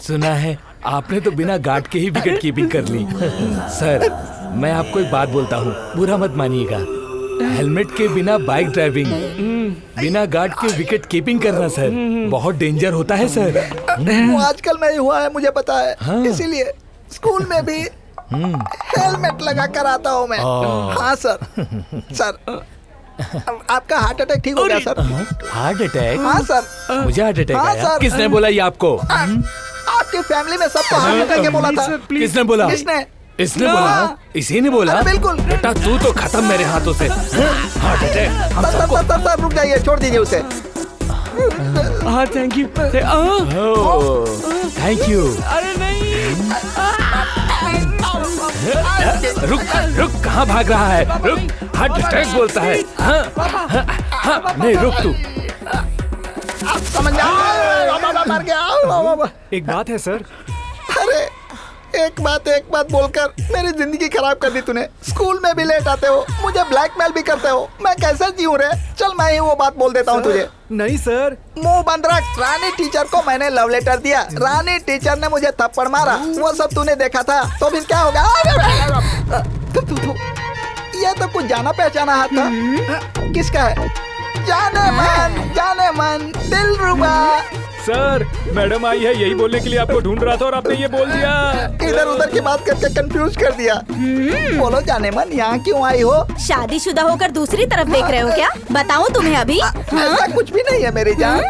सुना है आपने तो बिना गार्ड के ही विकेट कीपिंग कर ली। सर मैं आपको एक बात बोलता हूँ, बुरा मत मानिएगा। हेलमेट के बिना बाइक ड्राइविंग, बिना गार्ड के विकेट कीपिंग करना सर बहुत डेंजर होता है सर। वो आजकल में ही हुआ है, मुझे पता है। इसीलिए स्कूल में भी हेलमेट लगा कर आता हूँ मैं। हाँ सर। आपका हार्ट अटैक ठीक हो गया सर? Heart attack? हाँ सर। मुझे हार्ट अटैक हाँ, आया? सर। किसने बोला ये आपको? आपकी फैमिली में सबको हार्ट अटैक है बोला था। किसने बोला? किसने? इसने बोला? इसी ने बोला? बिल्कुल। बेटा तू तो खत्म मेरे हाथों से। हार्ट अटैक हम सबको। सर रुक जाइए, छोड़ दीजिए उसे। हाँ थैंक यू। Thank you. अरे नहीं। रुक कहाँ भाग रहा है? रुक, हार्ट अटैक बोलता है। हाँ, नहीं रुक तू। समझ मर गया। एक बात है सर। अरे एक बात बोलकर मेरी जिंदगी खराब कर दी तूने। स्कूल में भी लेट आते हो, मुझे ब्लैकमेल भी करते हो। मैं कैसे जीऊं रे? चल मैं ही वो बात बोल देता हूँ तुझे। नहीं सर। मुंह बंद रख। रानी टीचर को मैंने लव लेटर दिया, रानी टीचर ने मुझे थप्पड़ मारा, वो सब तूने देखा था। तो फिर क्या होगा? ये तो कुछ जाना पहचाना हाथ था। किसका है? जाने मन दिलरुबा। सर मैडम आई है, यही बोलने के लिए आपको ढूंढ रहा था और आपने ये बोल दिया। इधर उधर की बात करके कंफ्यूज कर दिया। बोलो जाने मन, यहाँ क्यों आई हो? शादीशुदा होकर दूसरी तरफ देख रहे हो क्या? बताऊं तुम्हें अभी? ऐसा कुछ भी नहीं है मेरी जान।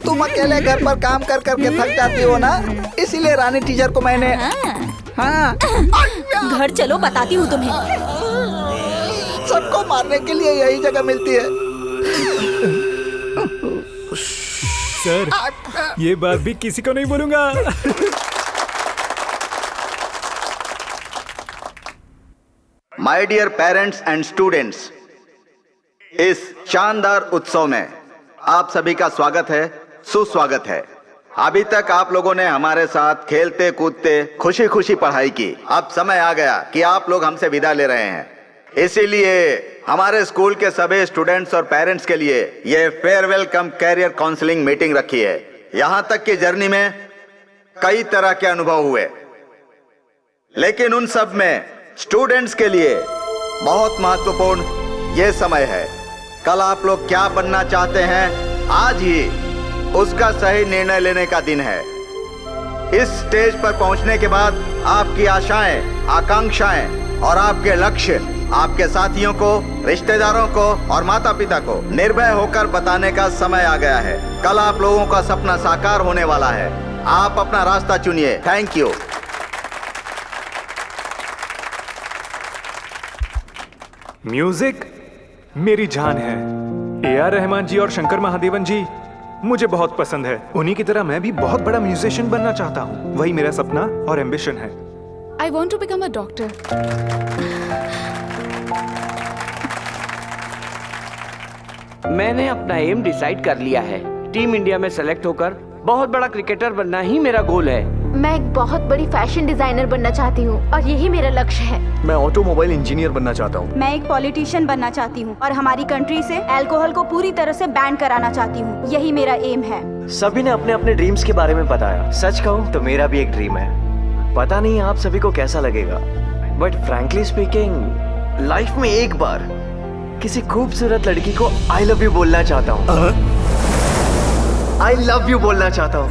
तुम अकेले घर पर काम कर करके थक जाती हो ना, इसीलिए रानी टीचर को मैंने। हाँ घर चलो, बताती हूँ तुम्हें। सबको मारने के लिए यही जगह मिलती है। सर ये बात भी किसी को नहीं बोलूंगा। My dear parents and students, इस शानदार उत्सव में आप सभी का स्वागत है, सुस्वागत है। अभी तक आप लोगों ने हमारे साथ खेलते कूदते खुशी खुशी पढ़ाई की। अब समय आ गया कि आप लोग हमसे विदा ले रहे हैं, इसीलिए हमारे स्कूल के सभी स्टूडेंट्स और पेरेंट्स के लिए ये फेयरवेल कम कैरियर काउंसलिंग मीटिंग रखी है। यहाँ तक की जर्नी में कई तरह के अनुभव हुए, लेकिन उन सब में स्टूडेंट्स के लिए बहुत महत्वपूर्ण ये समय है। कल आप लोग क्या बनना चाहते हैं, आज ही उसका सही निर्णय लेने का दिन है। इस स्टेज पर पहुंचने के बाद आपकी आशाएं, आकांक्षाएं और आपके लक्ष्य आपके साथियों को, रिश्तेदारों को और माता पिता को निर्भय होकर बताने का समय आ गया है। कल आप लोगों का सपना साकार होने वाला है। आप अपना रास्ता चुनिए। Thank you. म्यूजिक मेरी जान है। AR रहमान जी और शंकर महादेवन जी मुझे बहुत पसंद है। उन्हीं की तरह मैं भी बहुत बड़ा म्यूजिशियन बनना चाहता हूँ। वही मेरा सपना और एम्बिशन है। I want to become a doctor. मैंने अपना एम डिसाइड कर लिया है। टीम इंडिया में सेलेक्ट होकर बहुत बड़ा क्रिकेटर बनना ही मेरा गोल है। मैं एक बहुत बड़ी फैशन डिजाइनर बनना चाहती हूँ और यही मेरा लक्ष्य है। मैं ऑटोमोबाइल इंजीनियर बनना चाहता हूँ। मैं एक पॉलिटिशियन बनना चाहती हूँ और हमारी कंट्री से अल्कोहल को पूरी तरह से बैन कराना चाहती हूँ। यही मेरा एम है। सभी ने अपने अपने ड्रीम्स के बारे में बताया। सच कहूँ तो मेरा भी एक ड्रीम है। पता नहीं आप सभी को कैसा लगेगा, बट फ्रैंकली स्पीकिंग लाइफ में एक बार किसी खूबसूरत लड़की को आई लव यू बोलना चाहता हूँ। आई लव यू बोलना चाहता हूँ।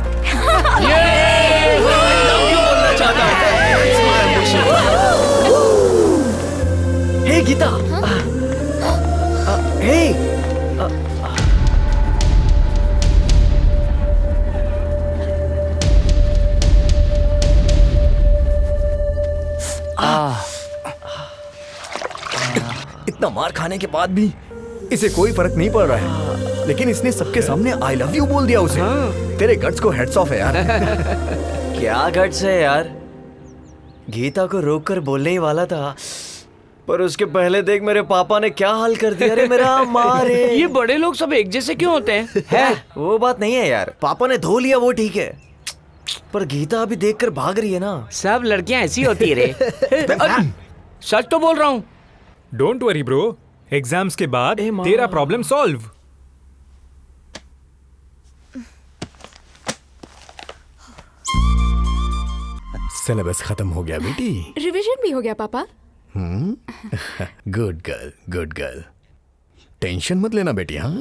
गीता। हे इतना मार खाने के बाद भी इसे कोई फर्क नहीं पड़ रहा है, लेकिन इसने सबके सामने आई लव यू बोल दिया उसे। तेरे गट्स को हेड्स ऑफ है यार। क्या गट्स है यार, गीता को रोक कर बोलने ही वाला था, पर उसके पहले देख मेरे पापा ने क्या हाल कर दिया रे मेरा। मारे ये बड़े लोग सब एक जैसे क्यों होते हैं? है वो बात नहीं है यार, पापा ने धो लिया वो ठीक है, पर गीता अभी देखकर भाग रही है ना। सब लड़कियां ऐसी होती है रे। सच तो बोल रहा हूँ। डोंट वरी ब्रो, एग्जाम्स के बाद तेरा प्रॉब्लम सॉल्व। सिलेबस खत्म हो गया बेटी। रिवीजन भी हो गया पापा। Good girl, good girl. Tension मत लेना बेटी। हाँ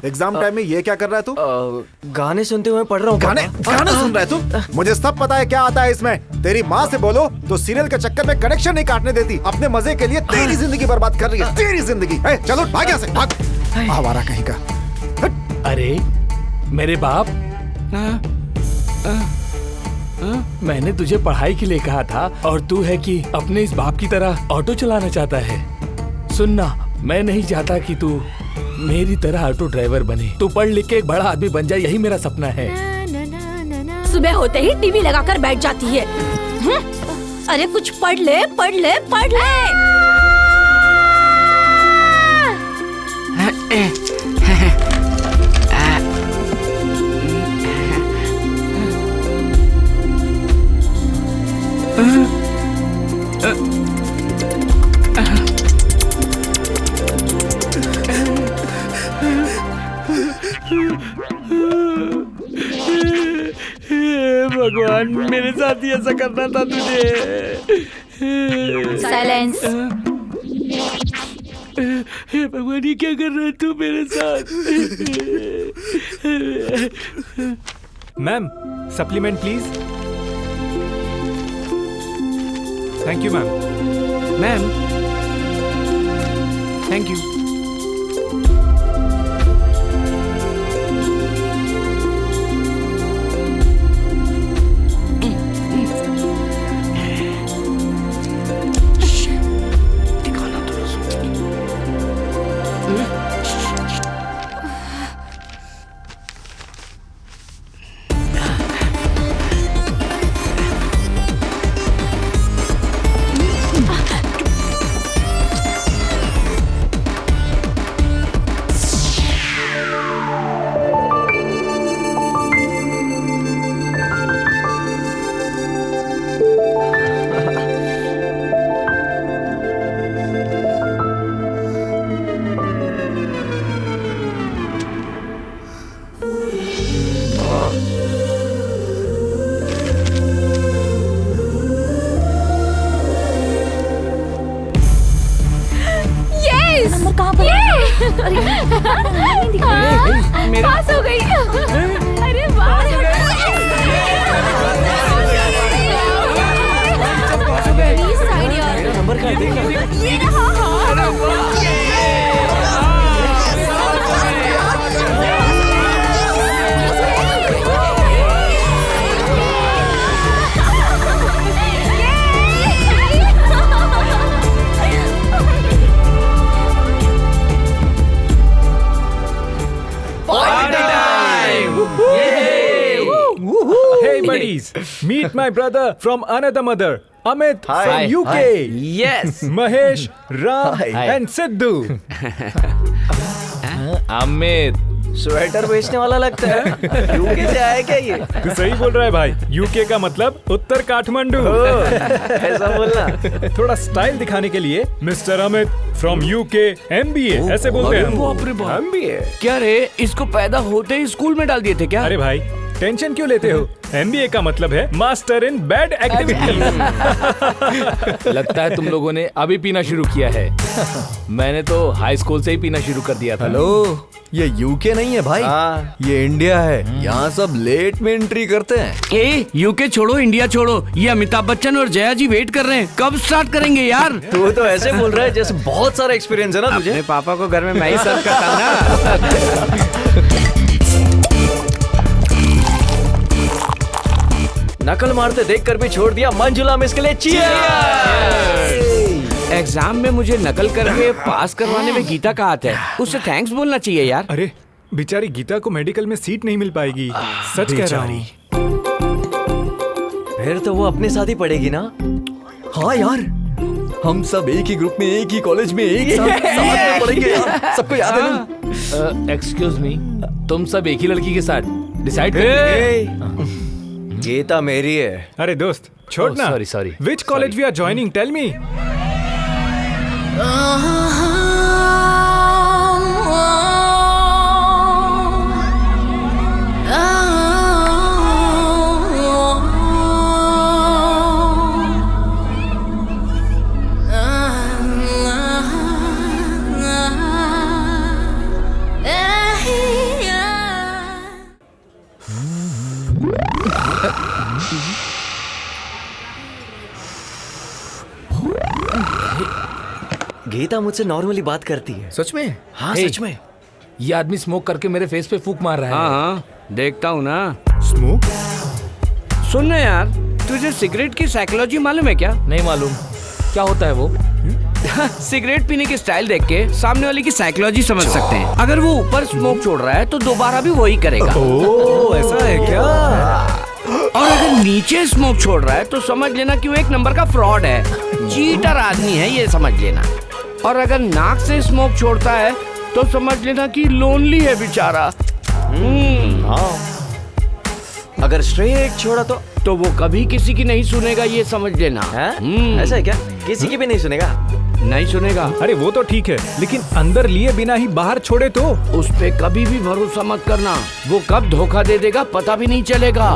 एग्जाम टाइम में ये क्या कर रहा है तू? गाने सुनते हुए पढ़ रहा हूँ। गाने सुन रहा है तू? मुझे सब पता है क्या आता है इसमें। तेरी माँ से बोलो तो सीरियल के चक्कर में कनेक्शन नहीं काटने देती, अपने मजे के लिए तेरी जिंदगी बर्बाद कर रही है, तेरी जिंदगी। चलो भाग यहाँ से, भाग। आवारा कहीं का। अरे मेरे बाप, मैंने तुझे पढ़ाई के लिए कहा था और तू है कि अपने इस बाप की तरह ऑटो चलाना चाहता है। सुनना, मैं नहीं चाहता कि तू मेरी तरह ऑटो ड्राइवर बने। तू पढ़ लिख के एक बड़ा आदमी बन जाए, यही मेरा सपना है। सुबह होते ही टीवी लगाकर बैठ जाती है। अरे कुछ पढ़ ले, पढ़ ले, पढ़ ले। भगवान, मेरे साथ ही ऐसा करना था तुझे। साइलेंस। हे भगवान, ये क्या कर रहा है तू मेरे साथ? Ma'am, supplement please. Thank you ma'am. Ma'am, thank you. Pass हो गई। अरे वाह, नंबर का ये रहा। Hey buddies, meet my brother from another mother, Amit from UK. Hi. Yes. Mahesh, Ram and Sidhu. Amit, sweater बेचने वाला लगता है। यूके से आया क्या ये? तू सही बोल रहा है भाई, यूके का मतलब उत्तर काठमांडू। ऐसा बोलना। थोड़ा स्टाइल दिखाने के लिए mister Amit from UK MBA ऐसे बोलते हैं। बाप रे बाप। MBA? क्या रे, इसको पैदा होते ही स्कूल में डाल दिए थे क्या? अरे भाई टेंशन क्यों लेते हो, MBA का मतलब है मास्टर इन बैड एक्टिविटी। लगता है तुम लोगों ने अभी पीना शुरू किया है। मैंने तो हाई स्कूल से ही पीना शुरू कर दिया था। हेलो, ये यूके नहीं है भाई, ये इंडिया है। यहाँ सब लेट में एंट्री करते हैं। ए, यूके छोड़ो, इंडिया छोड़ो, ये अमिताभ बच्चन और जया जी वेट कर रहे हैं। कब स्टार्ट करेंगे यार? तू तो ऐसे बोल रहा है जैसे बहुत सारा एक्सपीरियंस है ना तुझे। अपने पापा को घर में मैं ही सर्व करता हूं ना। नकल मारते देखकर भी छोड़ दिया मंजुला मिस के लिए चीयर्स। एग्जाम में मुझे नकल करके पास करवाने में गीता का हाथ है, उससे थैंक्स बोलना चाहिए यार। अरे बेचारी गीता को मेडिकल में सीट नहीं मिल पाएगी, सच कह रहा हूँ। फिर तो वो अपने साथ ही पढ़ेगी ना। हाँ यार, हम सब एक ही ग्रुप में, एक ही कॉलेज में, एक साथ में पढ़ेंगे यार। सबको याद है ना? एक्सक्यूज मी, तुम सब एक ही लड़की के साथ डिसाइड कर। गीता मेरी है। अरे दोस्त छोड़ ना। Sorry. Which college we are joining, tell me. Geeta मुझसे नॉर्मली बात करती है। सच में? हाँ Hey, सच में। ये आदमी स्मोक करके मेरे फेस पे फूंक मार रहा है। हाँ, देखता हूँ ना। स्मोक? सुन ना यार, तुझे सिगरेट की साइकोलॉजी मालूम है क्या? नहीं मालूम। क्या होता है वो? सिगरेट पीने की स्टाइल देख के सामने वाले की साइकोलॉजी समझ सकते हैं। अगर वो ऊपर स्मोक छोड़ रहा है तो दोबारा भी वही करेगा। ओह, ऐसा है क्या? और अगर नीचे स्मोक छोड़ रहा है तो समझ लेना कि वो एक नंबर का फ्रॉड है, चीटर आदमी है, ये समझ लेना। और अगर नाक से स्मोक छोड़ता है तो समझ लेना कि लोनली है बेचारा। हाँ। अगर स्ट्रेट छोड़ा तो वो कभी किसी की नहीं सुनेगा, ये समझ लेना। ऐसा है क्या? किसी की भी नहीं सुनेगा? नहीं सुनेगा। अरे वो तो ठीक है, लेकिन अंदर लिए बिना ही बाहर छोड़े तो? उस पे कभी भी भरोसा मत करना, वो कब धोखा दे देगा पता भी नहीं चलेगा।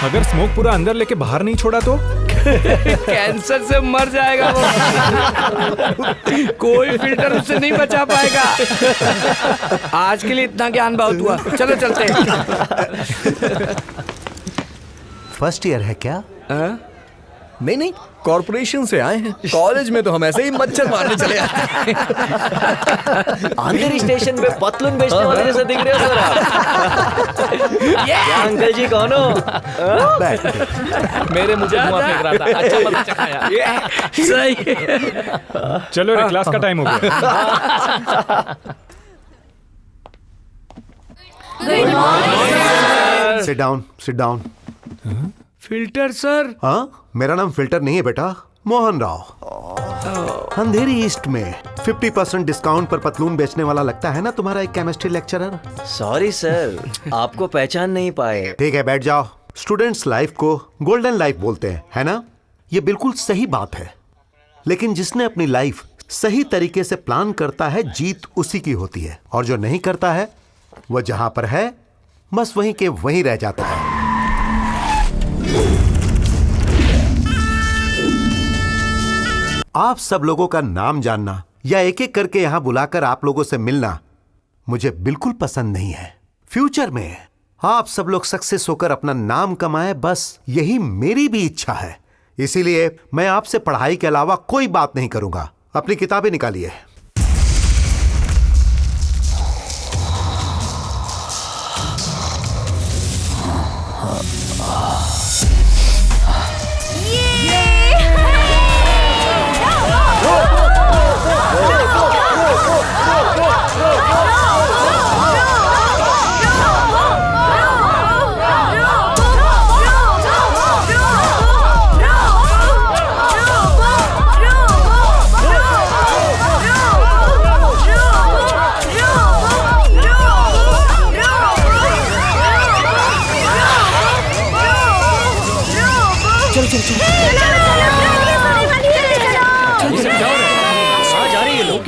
अगर स्मोक पूरा अंदर लेके बाहर नहीं छोड़ा तो? कैंसर से मर जाएगा वो। कोई फिल्टर उससे नहीं बचा पाएगा। आज के लिए इतना ज्ञान बहुत हुआ, चलो चलते हैं। फर्स्ट ईयर है क्या? नहीं, कॉर्पोरेशन से आए हैं। कॉलेज में तो हम ऐसे ही मच्छर मारने चले आते हैं। आंध्र स्टेशन पे पतलून बेचने वाले जैसे दिख रहे हो सर आप। क्या अंकल जी कौन हो? मेरे मुझे धुआं फेंक रहा था। अच्छा मजा चखाया। सही। चलो रे, क्लास का टाइम हो गया। Good morning. Sit down, sit down. Filter sir? हाँ, मेरा नाम फिल्टर नहीं है बेटा, मोहन राव। अंधेरी ईस्ट में 50% डिस्काउंट पर पतलून बेचने वाला लगता है ना तुम्हारा एक केमिस्ट्री लेक्चरर। सॉरी सर, आपको पहचान नहीं पाए। ठीक है, बैठ जाओ। स्टूडेंट्स लाइफ को गोल्डन लाइफ बोलते हैं, है ना? ये बिल्कुल सही बात है, लेकिन जिसने अपनी लाइफ सही तरीके से प्लान करता है, जीत उसी की होती है। और जो नहीं करता है, वो जहां पर है बस वहीं के वहीं रह जाता है। आप सब लोगों का नाम जानना या एक एक करके यहां बुलाकर आप लोगों से मिलना मुझे बिल्कुल पसंद नहीं है। फ्यूचर में आप सब लोग सक्सेस होकर अपना नाम कमाएं, बस यही मेरी भी इच्छा है। इसीलिए मैं आपसे पढ़ाई के अलावा कोई बात नहीं करूंगा। अपनी किताबें निकालिए।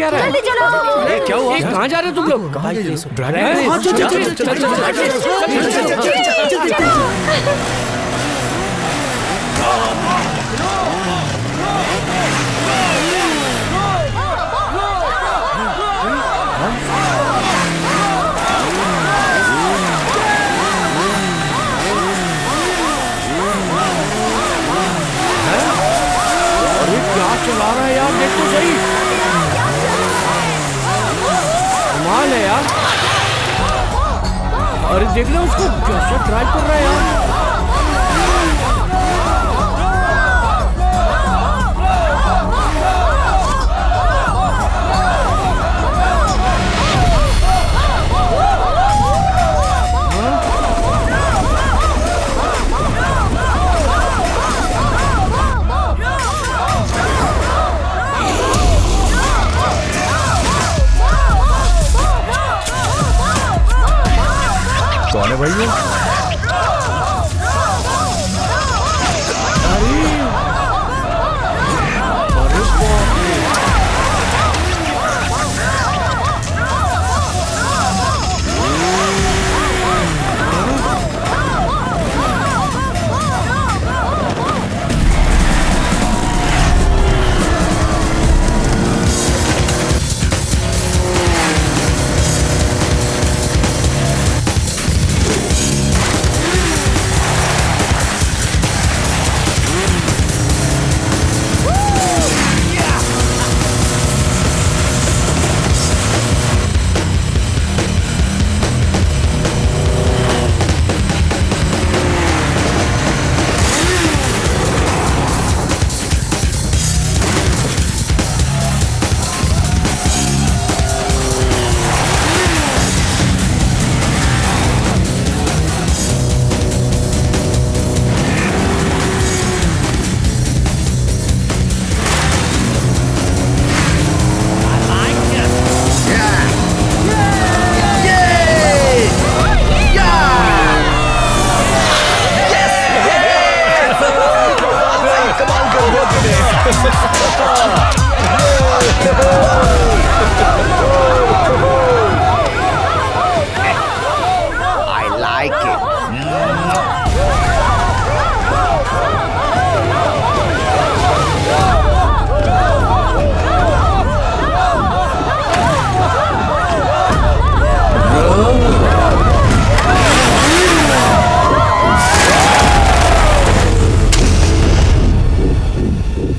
जा रहा है? जल्दी चलो। ये क्या हुआ? कहाँ जा रहे हो तुम लोग? क्या चला रहा है यार, देख तो सही। कमाल है यार। अरे देख लो उसको कैसे ड्राइव कर रहा है यार। कौन है भाई ये?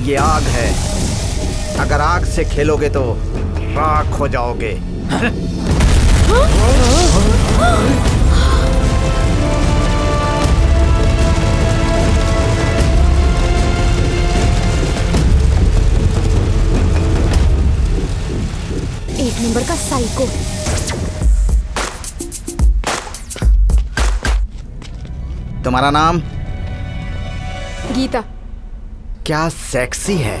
ये आग है, अगर आग से खेलोगे तो राख हो जाओगे। एक नंबर का साइको। तुम्हारा नाम? गीता। क्या सेक्सी है।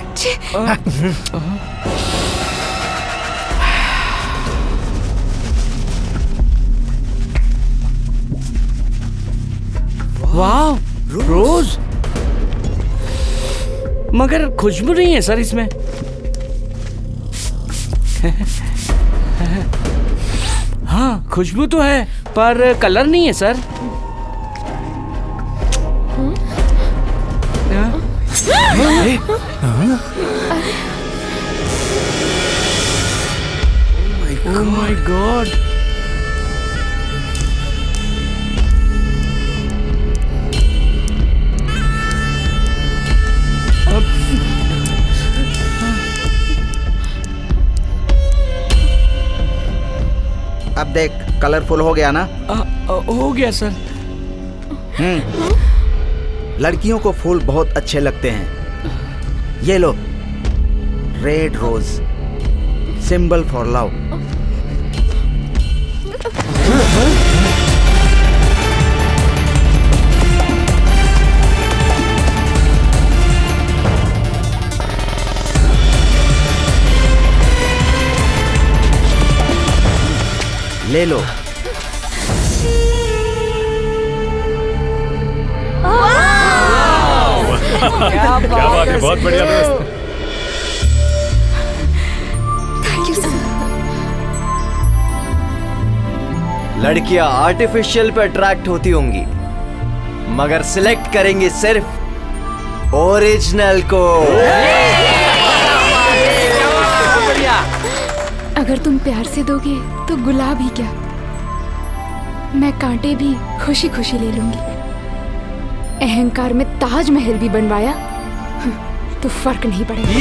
वाह, रोज। मगर खुशबू नहीं है सर इसमें। हाँ, खुशबू तो है पर कलर नहीं है सर। Oh my God! अब देख, कलरफुल हो गया ना? हो गया सर। लड़कियों को फूल बहुत अच्छे लगते हैं। ये लो, red rose, symbol for love. ले लो। क्या बात है, बहुत बढ़िया दोस्त। Thank you sir. लड़कियां आर्टिफिशियल पे अट्रैक्ट होती होंगी, मगर सिलेक्ट करेंगी सिर्फ ओरिजिनल को। अगर तुम प्यार से दोगे तो गुलाब ही क्या, मैं कांटे भी खुशी खुशी ले लूंगी। अहंकार में ताजमहल भी बनवाया तो फर्क नहीं पड़ेगा।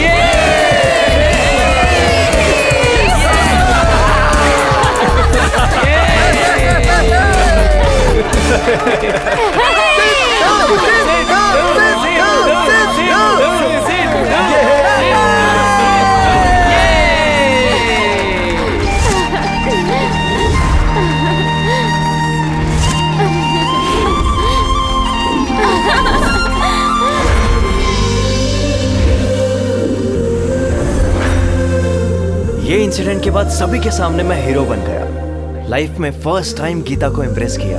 ये इंसिडेंट के बाद सभी के सामने मैं हीरो बन गया। लाइफ में फर्स्ट टाइम गीता को इम्प्रेस किया,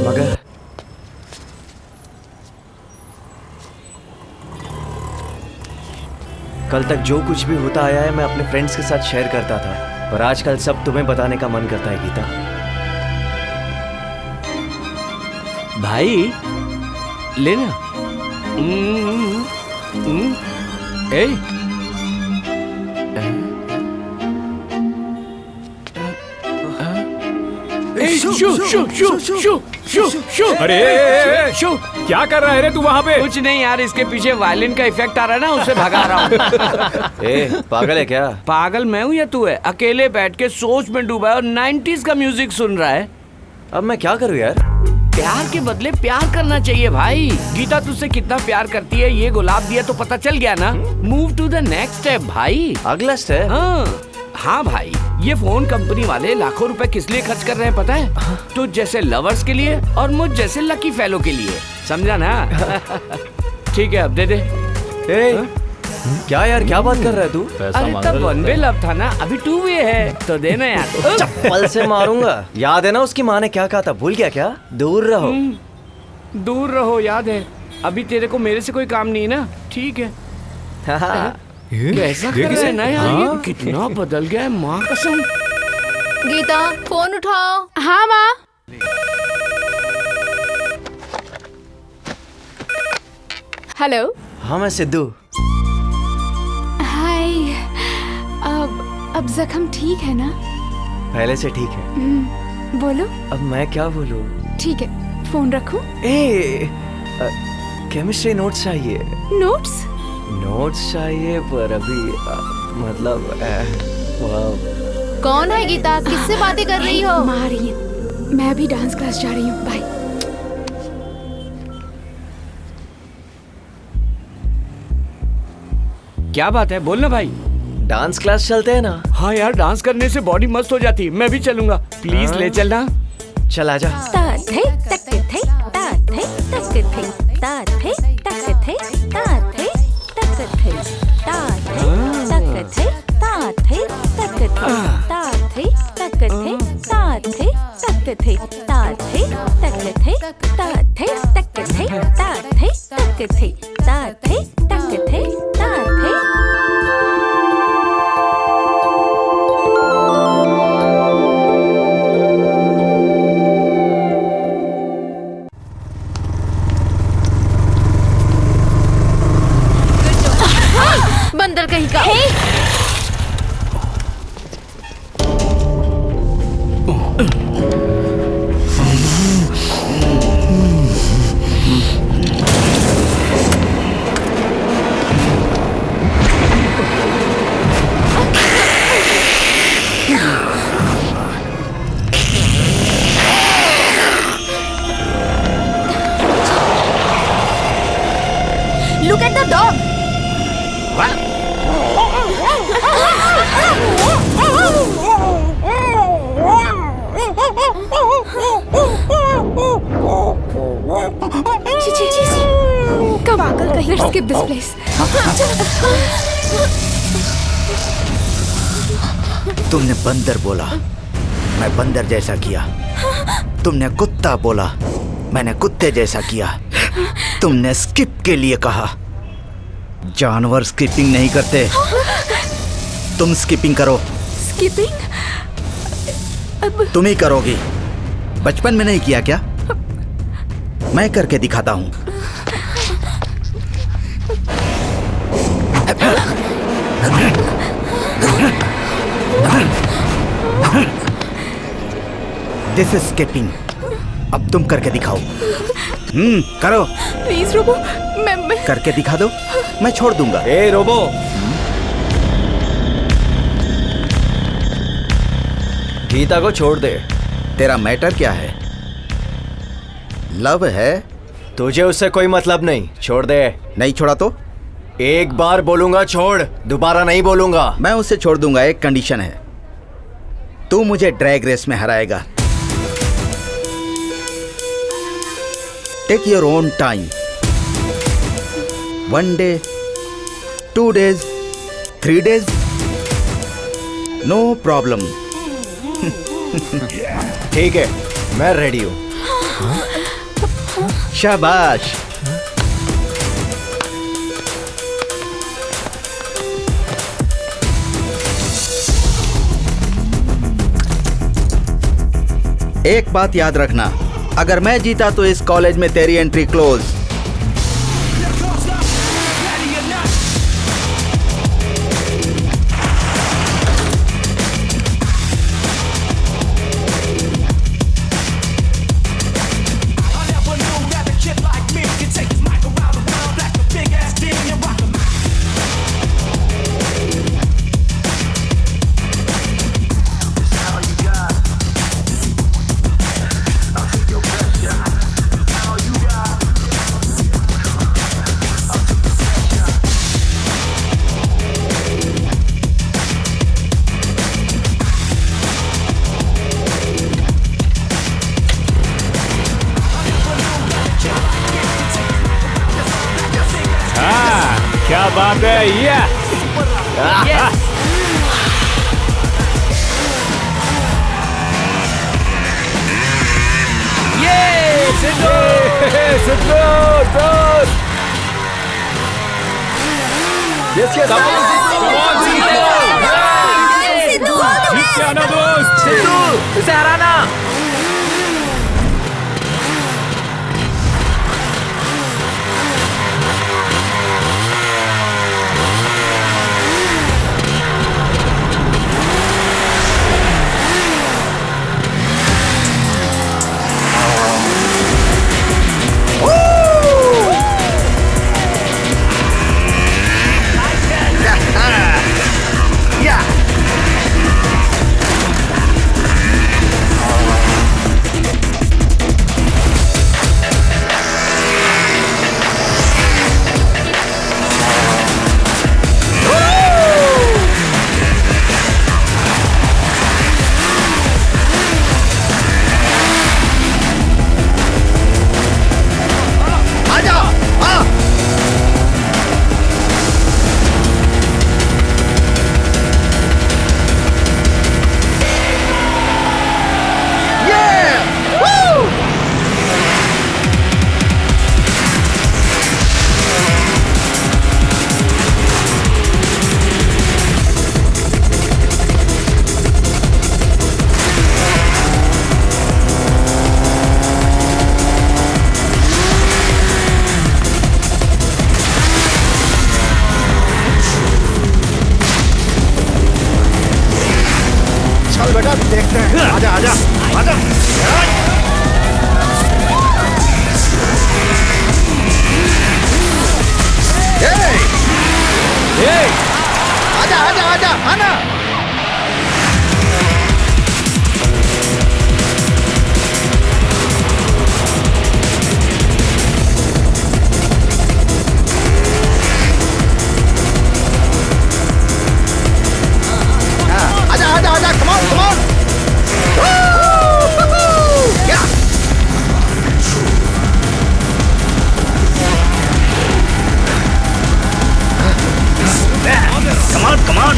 मगर कल तक जो कुछ भी होता आया है मैं अपने फ्रेंड्स के साथ शेयर करता था, पर आजकल सब तुम्हें बताने का मन करता है गीता। भाई लेना। ए शू शू शू शू शू शू शू। अरे शू, क्या कर रहा है रे तू वहाँ पे? कुछ नहीं यार, इसके पीछे वायलिन का इफेक्ट आ रहा है ना, उसे भगा रहा हूँ। ए पागल है क्या? पागल मैं हूँ या तू है? अकेले बैठ के सोच में डूबा है और 90s का म्यूजिक सुन रहा है। अब मैं क्या करूँ यार? प्यार के बदले प्यार करना चाहिए भाई। गीता तुझसे कितना प्यार करती है ये गुलाब दिया तो पता चल गया ना। Move to the next step भाई। अगला स्टेप? हाँ भाई, ये फोन कंपनी वाले लाखों रुपए किस लिए खर्च कर रहे हैं पता है? तो जैसे लवर्स के लिए और मुझ जैसे लकी फेलो के लिए, समझा ना? ठीक है अब दे दे। क्या यार, क्या बात कर रहा है तू? अरे तब वन वे लव था ना, अभी टू वे है, तो देना यार। चप्पल से मारूंगा। याद है ना उसकी माँ ने क्या कहा था? भूल गया क्या? दूर रहो। दूर रहो याद है। अभी तेरे को मेरे से कोई काम नहीं ना, ठीक है? कैसा कर रहा है ना यार, ये कितना बदल गया है, माँ कसम। गीता फोन उठाओ। हाँ माँ। हेलो। हाँ मैं सिद्धू। हाय। अब जख्म ठीक है ना? पहले से ठीक है। बोलो। अब मैं क्या बोलूं? ठीक है, फोन रखूं? केमिस्ट्री नोट्स चाहिए। नोट्स? नोट्स चाहिए पर अभी मतलब कौन है गीता? किससे बातें कर रही हो? माँ आ रही है। मैं अभी डांस क्लास जा रही हूँ, बाय। क्या बात है, बोलना भाई। डांस क्लास चलते हैं ना? हाँ यार, डांस करने से बॉडी मस्त हो जाती है। मैं भी चलूंगा, प्लीज ले चलना। चल आजा। बंदर कहीं का। Look at the dog. Come on, let's skip this place. तुमने बंदर बोला, मैं बंदर जैसा किया। तुमने कुत्ता बोला, मैंने कुत्ते जैसा किया। तुमने स्किप के लिए कहा, जानवर स्किपिंग नहीं करते, तुम स्किपिंग करो। स्किपिंग अब तुम ही करोगी। बचपन में नहीं किया क्या? मैं करके दिखाता हूं। This is skipping. अब तुम करके दिखाओ। करो। प्लीज रोबो, मैं करके दिखा दो, मैं छोड़ दूंगा। ए रोबो, गीता को छोड़ दे। तेरा मैटर क्या है? लव है? तुझे उससे कोई मतलब नहीं, छोड़ दे। नहीं छोड़ा तो? एक बार बोलूंगा छोड़, दोबारा नहीं बोलूंगा। मैं उसे छोड़ दूंगा, एक कंडीशन है। तू मुझे ड्रैग रेस में हराएगा। Take your own time. 1 day, 2 days, 3 days, no problem. ठीक है, मैं रेडी हूं। शाबाश। एक बात याद रखना, अगर मैं जीता तो इस कॉलेज में तेरी एंट्री क्लोज। क्या बात है ये? सिद्धू दोस्त। जीत के आना दोस्त। सिद्धू, उसे हराना। देखते हैं। आजा आजा आजा। आजा आजा आजा आना। आजा आजा आजा, come on come on। Come on, come on.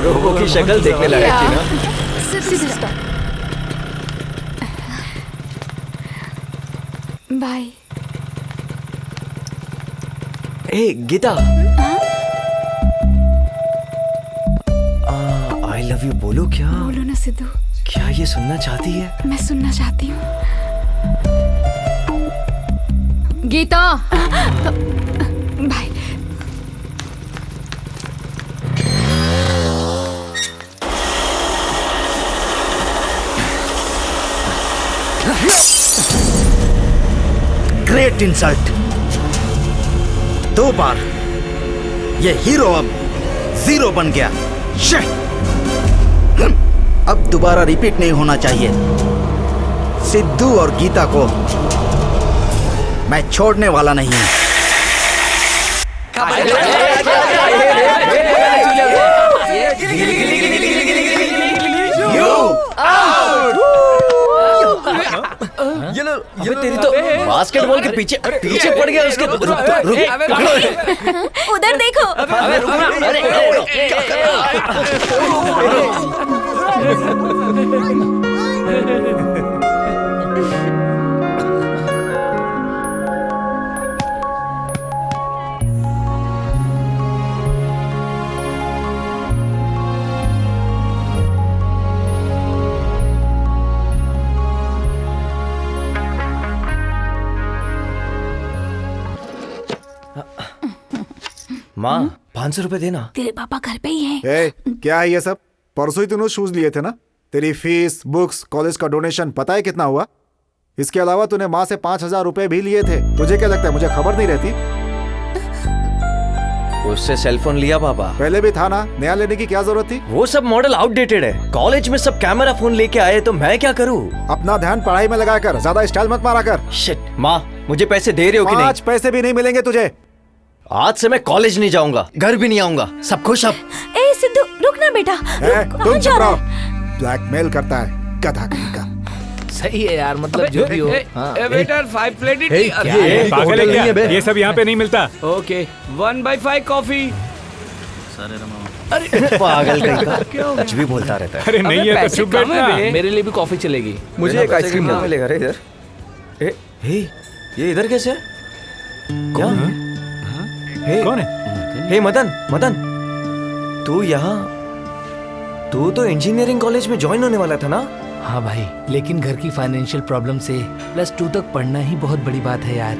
Robo की शक्ल देखने लायक थी ना। बाय। ए गीता, आई लव यू बोलो क्या? बोलो ना सिद्धू। क्या ये सुनना चाहती है? मैं सुनना चाहती हूँ। गीता। बाय। Great insult. 2 बार ये हीरो अब 0 बन गया। अब दोबारा रिपीट नहीं होना चाहिए। सिद्धू और गीता को मैं छोड़ने वाला नहीं हूं। ये तेरी तो बास्केटबॉल के पीछे पड़ गया उसके। रुक, उधर देखो। अबे रुक ना। अरे क्या कर रहा माँ 500 रुपए देना। तेरे पापा घर पे ही हैं। क्या है ये सब? परसों ही तूने शूज लिए थे ना? तेरी फीस, बुक्स, कॉलेज का डोनेशन पता है कितना हुआ? इसके अलावा तूने माँ से 5,000 रुपए भी लिए थे। तुझे क्या लगता है मुझे खबर नहीं रहती? उससे सेलफोन लिया पापा। पहले भी था ना, नया लेने की क्या जरूरत थी? वो सब मॉडल आउटडेटेड है। कॉलेज में सब कैमरा फोन लेके आए तो मैं क्या करूँ? अपना ध्यान पढ़ाई में लगा कर, ज्यादा स्टाइल मत मारा कर। शिट, माँ मुझे पैसे दे रहे हो कि नहीं? 5 पैसे भी नहीं मिलेंगे तुझे। आज से मैं कॉलेज नहीं जाऊंगा, घर भी नहीं आऊंगा। सब खुश अब? ए सिद्धू रुक ना बेटा। तुम चुप रहो। ब्लैकमेल करता है गधा कहीं का। सही है यार, मतलब जो भी हो। वेटर 5 प्लेट पागल है क्या? ये सब यहाँ पे नहीं मिलता। Okay 1/5 coffee. अरे पागल कहीं का, कुछ भी बोलता रहता है। अरे नहीं है तो चुप बैठना। मेरे लिए भी कॉफी चलेगी। मुझे एक आइसक्रीम मिलेगा रे इधर। ये इधर कैसे है? कौन है? कौन है? हे मदन, तू यहाँ? तू तो इंजीनियरिंग कॉलेज में ज्वाइन होने वाला था ना? हाँ भाई, लेकिन घर की फाइनेंशियल प्रॉब्लम से +2 तक पढ़ना ही बहुत बड़ी बात है यार।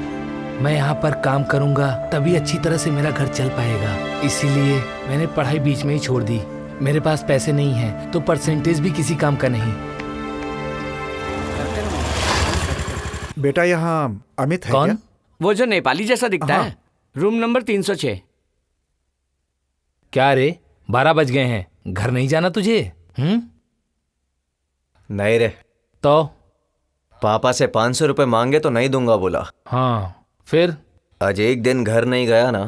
मैं यहाँ पर काम करूँगा तभी अच्छी तरह से मेरा घर चल पाएगा। इसीलिए मैंने पढ़ाई बीच में ही छोड़ दी। मेरे पास पैसे नहीं हैं तो परसेंटेज भी किसी काम का नहीं। बेटा यहाँ अमित है कौन? क्या? वो जो नेपाली जैसा दिखता है। Room number 306। क्या रे 12 बज गए हैं, घर नहीं जाना तुझे? नहीं रे। तो पापा से 500 रुपए मांगे तो नहीं दूंगा बोला। हाँ फिर? आज एक दिन घर नहीं गया ना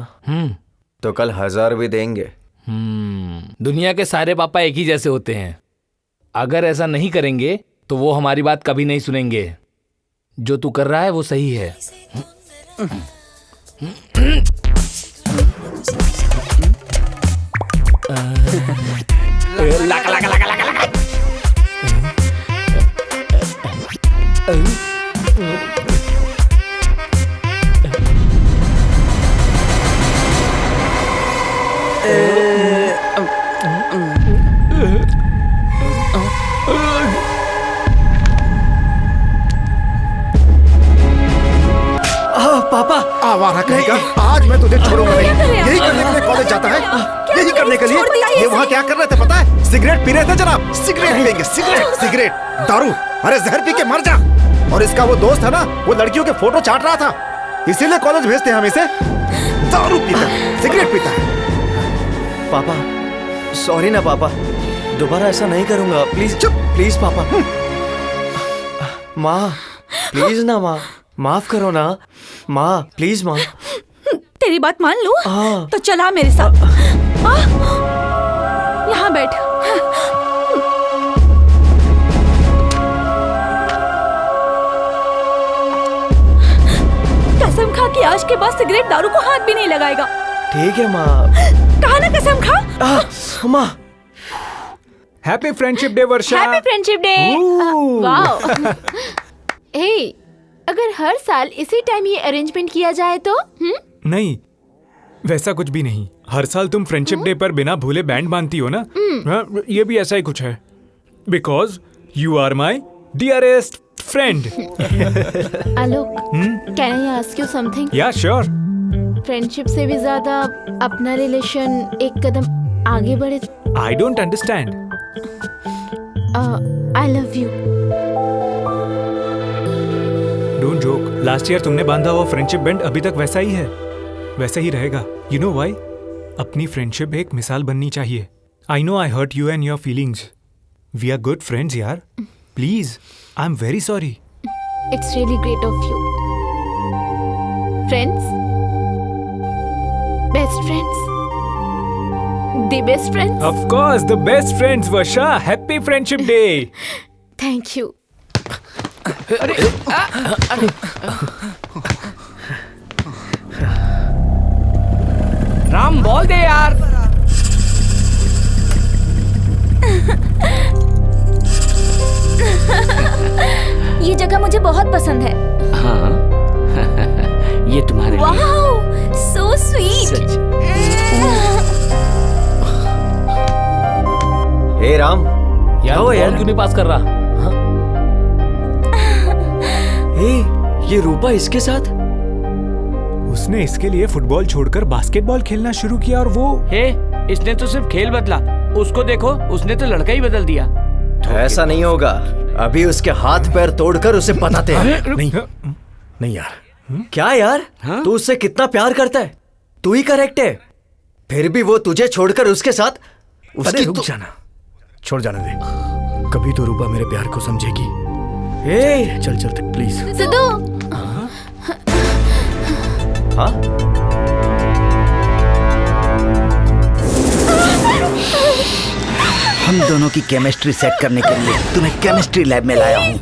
तो कल 1000 भी देंगे। दुनिया के सारे पापा एक ही जैसे होते हैं। अगर ऐसा नहीं करेंगे तो वो हमारी बात कभी नहीं सुनेंगे। जो तू कर रहा है वो सही है। पापा आवारा कहेगा, आज मैं तुझे छोड़ूंगा नहीं। यही करने के लिए कॉलेज जाता है? यही करने के लिए? ये वहाँ क्या कर रहे थे पता है? सिगरेट पी रहे थे जनाब। सिगरेट पिएंगे, सिगरेट, दारू। अरे जहर पी के मर जा। और इसका वो दोस्त है ना, वो लड़कियों के फोटो चाट रहा था, इसीलिए कॉलेज भेजते हैं हम इसे। दारू पीता है, सिगरेट पीता है। पापा सॉरी ना पापा, दोबारा ऐसा नहीं करूंगा। प्लीज चुप, प्लीज पापा। माँ प्लीज ना, माँ माफ करो ना माँ, प्लीज माँ। तेरी बात मान लूं? तो चला मेरे साथ। यहाँ बैठ। कसम खा कि आज के बाद सिगरेट दारू को हाथ भी नहीं लगाएगा। ठीक है माँ। कहा ना कसम खा। माँ happy friendship day Varsha. Happy friendship day. Wow. Hey, अगर हर साल इसी टाइम ये अरेंजमेंट किया जाए तो? नहीं, वैसा कुछ भी नहीं। हर साल तुम फ्रेंडशिप डे पर बिना भूले बैंड बांधती हो ना। ये भी ऐसा ही कुछ है। Because you are my dearest friend. Alok, can I ask you something? Yeah sure. Friendship से भी ज्यादा अपना रिलेशन एक कदम आगे बढ़े। I don't understand. I love you. Don't joke. Last year तुमने बांधा हुआ फ्रेंडशिप बैंड अभी तक वैसा ही है, वैसा ही रहेगा। You know why? अपनी फ्रेंडशिप एक मिसाल बननी चाहिए। I know I hurt you and your feelings. We are good friends यार। Please, I am very sorry. It's really great of you. Friends, best friends, the best friends. Of course, the best friends Varsha. Happy friendship day. Thank you. Ram बोल दे यार। ये जगह मुझे बहुत पसंद है। हाँ। ये तुम्हारे लिए। Wow, so sweet. हे राम, यार वो क्यों नहीं पास कर रहा? ये रूपा इसके साथ? उसने इसके लिए फुटबॉल छोड़कर बास्केटबॉल खेलना शुरू किया और वो इसने तो सिर्फ खेल बदला। उसको देखो, उसने तो लड़का ही बदल दिया। ऐसा नहीं होगा। अभी उसके हाथ पैर तोड़कर उसे बताते हैं। नहीं यार। क्या यार? तू उससे कितना प्यार करता है? तू ही करेक्ट है। फिर भी वो तुझे छोड़कर उसके साथ। अरे रुक जाना, छोड़ जाने दे। कभी तो रूपा मेरे प्यार को समझेगी। चल चलते प्लीज। सिद्धू। हाँ? हम दोनों की केमिस्ट्री सेट करने के लिए तुम्हें केमिस्ट्री लैब में लाया हूँ।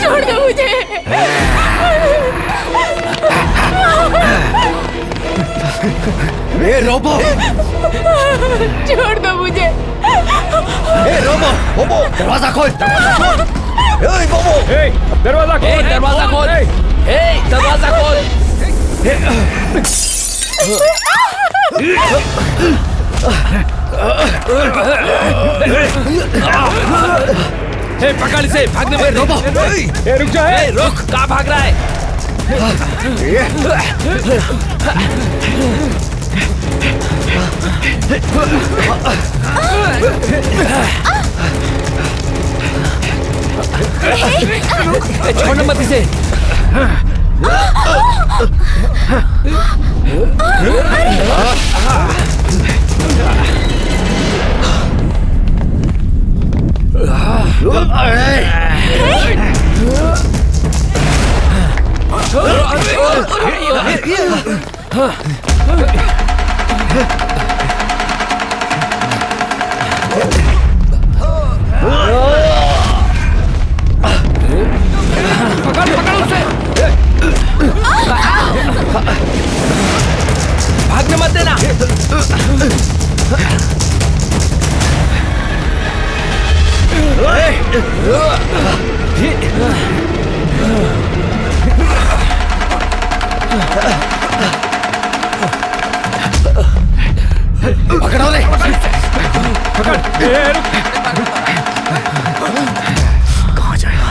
छोड़ दो मुझे। रोबो, छोड़ दो मुझे। रोबो, बोबो, दरवाजा खोल। बोबो, दरवाजा खोल। दरवाजा खोल। दरवाजा खोल। पकड़ इसे, भागने में। रोबो, रुक जा। रुक, कहाँ भाग रहा है? छोड़ना मत इसे। भागने मत देना। पकड़ो रे। पकड़। कहाँ जाएगा?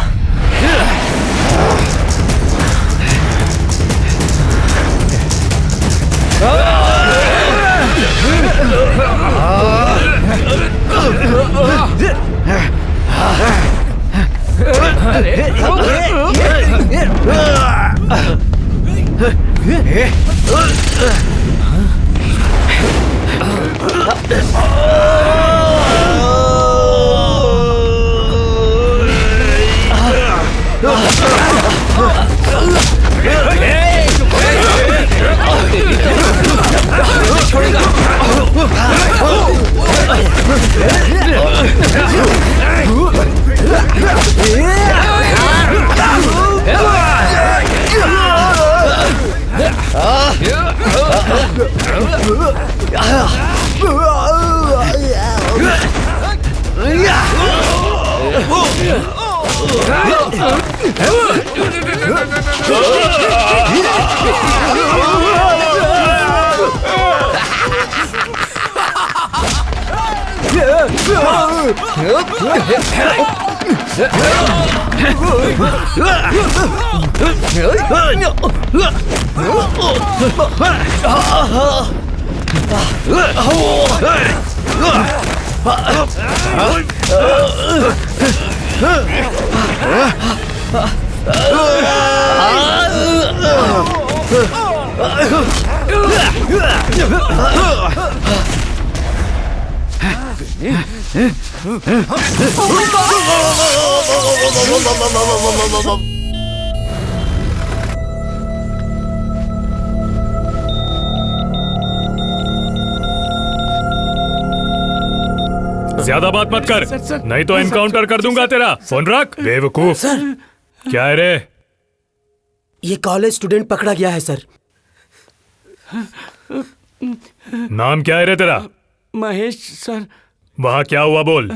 ज्यादा बात मत कर, नहीं तो एनकाउंटर कर दूंगा तेरा। फोन रख बेवकूफ। सर क्या है रे? ये कॉलेज स्टूडेंट पकड़ा गया है सर। नाम क्या है रे तेरा? महेश सर। वहाँ क्या हुआ बोल।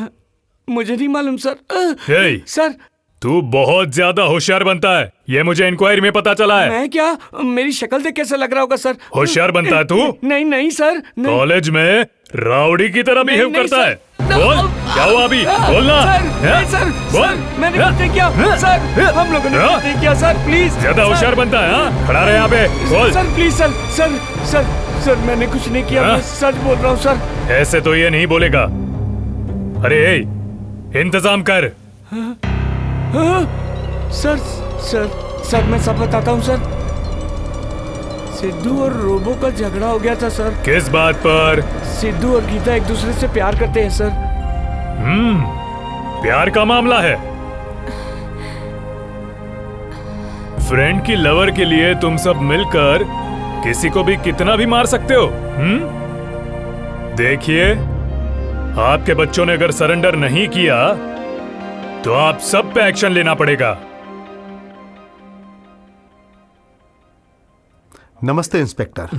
मुझे नहीं मालूम सर। हे, सर तू बहुत ज्यादा होशियार बनता है, ये मुझे इंक्वायरी में पता चला है। मैं क्या, मेरी शक्ल देख कैसे लग रहा होगा सर? होशियार बनता है तू? नहीं नहीं सर नहीं। कॉलेज में राउडी की तरह बिहेव करता है। बोल क्या हुआ अभी, बोलना। सर बोल। मैंने कुछ नहीं किया सर, हम लोगों ने कुछ नहीं किया सर, प्लीज। ज्यादा होशियार बनता है। हाँ खड़ा रहे यहाँ पे, बोल। Sir please sir sir sir sir मैंने कुछ नहीं किया, मैं सच बोल रहा हूँ सर। ऐसे तो ये नहीं बोलेगा। अरे इंतजाम कर। सर सर सर मैं सब बताता हूँ सर। सिद्धू और रोबो का झगड़ा हो गया था सर। किस बात पर? सिद्धू और गीता एक दूसरे से प्यार करते हैं सर। प्यार का मामला है। फ्रेंड की लवर के लिए तुम सब मिलकर किसी को भी कितना भी मार सकते हो। देखिए, आपके बच्चों ने अगर सरेंडर नहीं किया तो आप सब पे एक्शन लेना पड़ेगा। नमस्ते इंस्पेक्टर।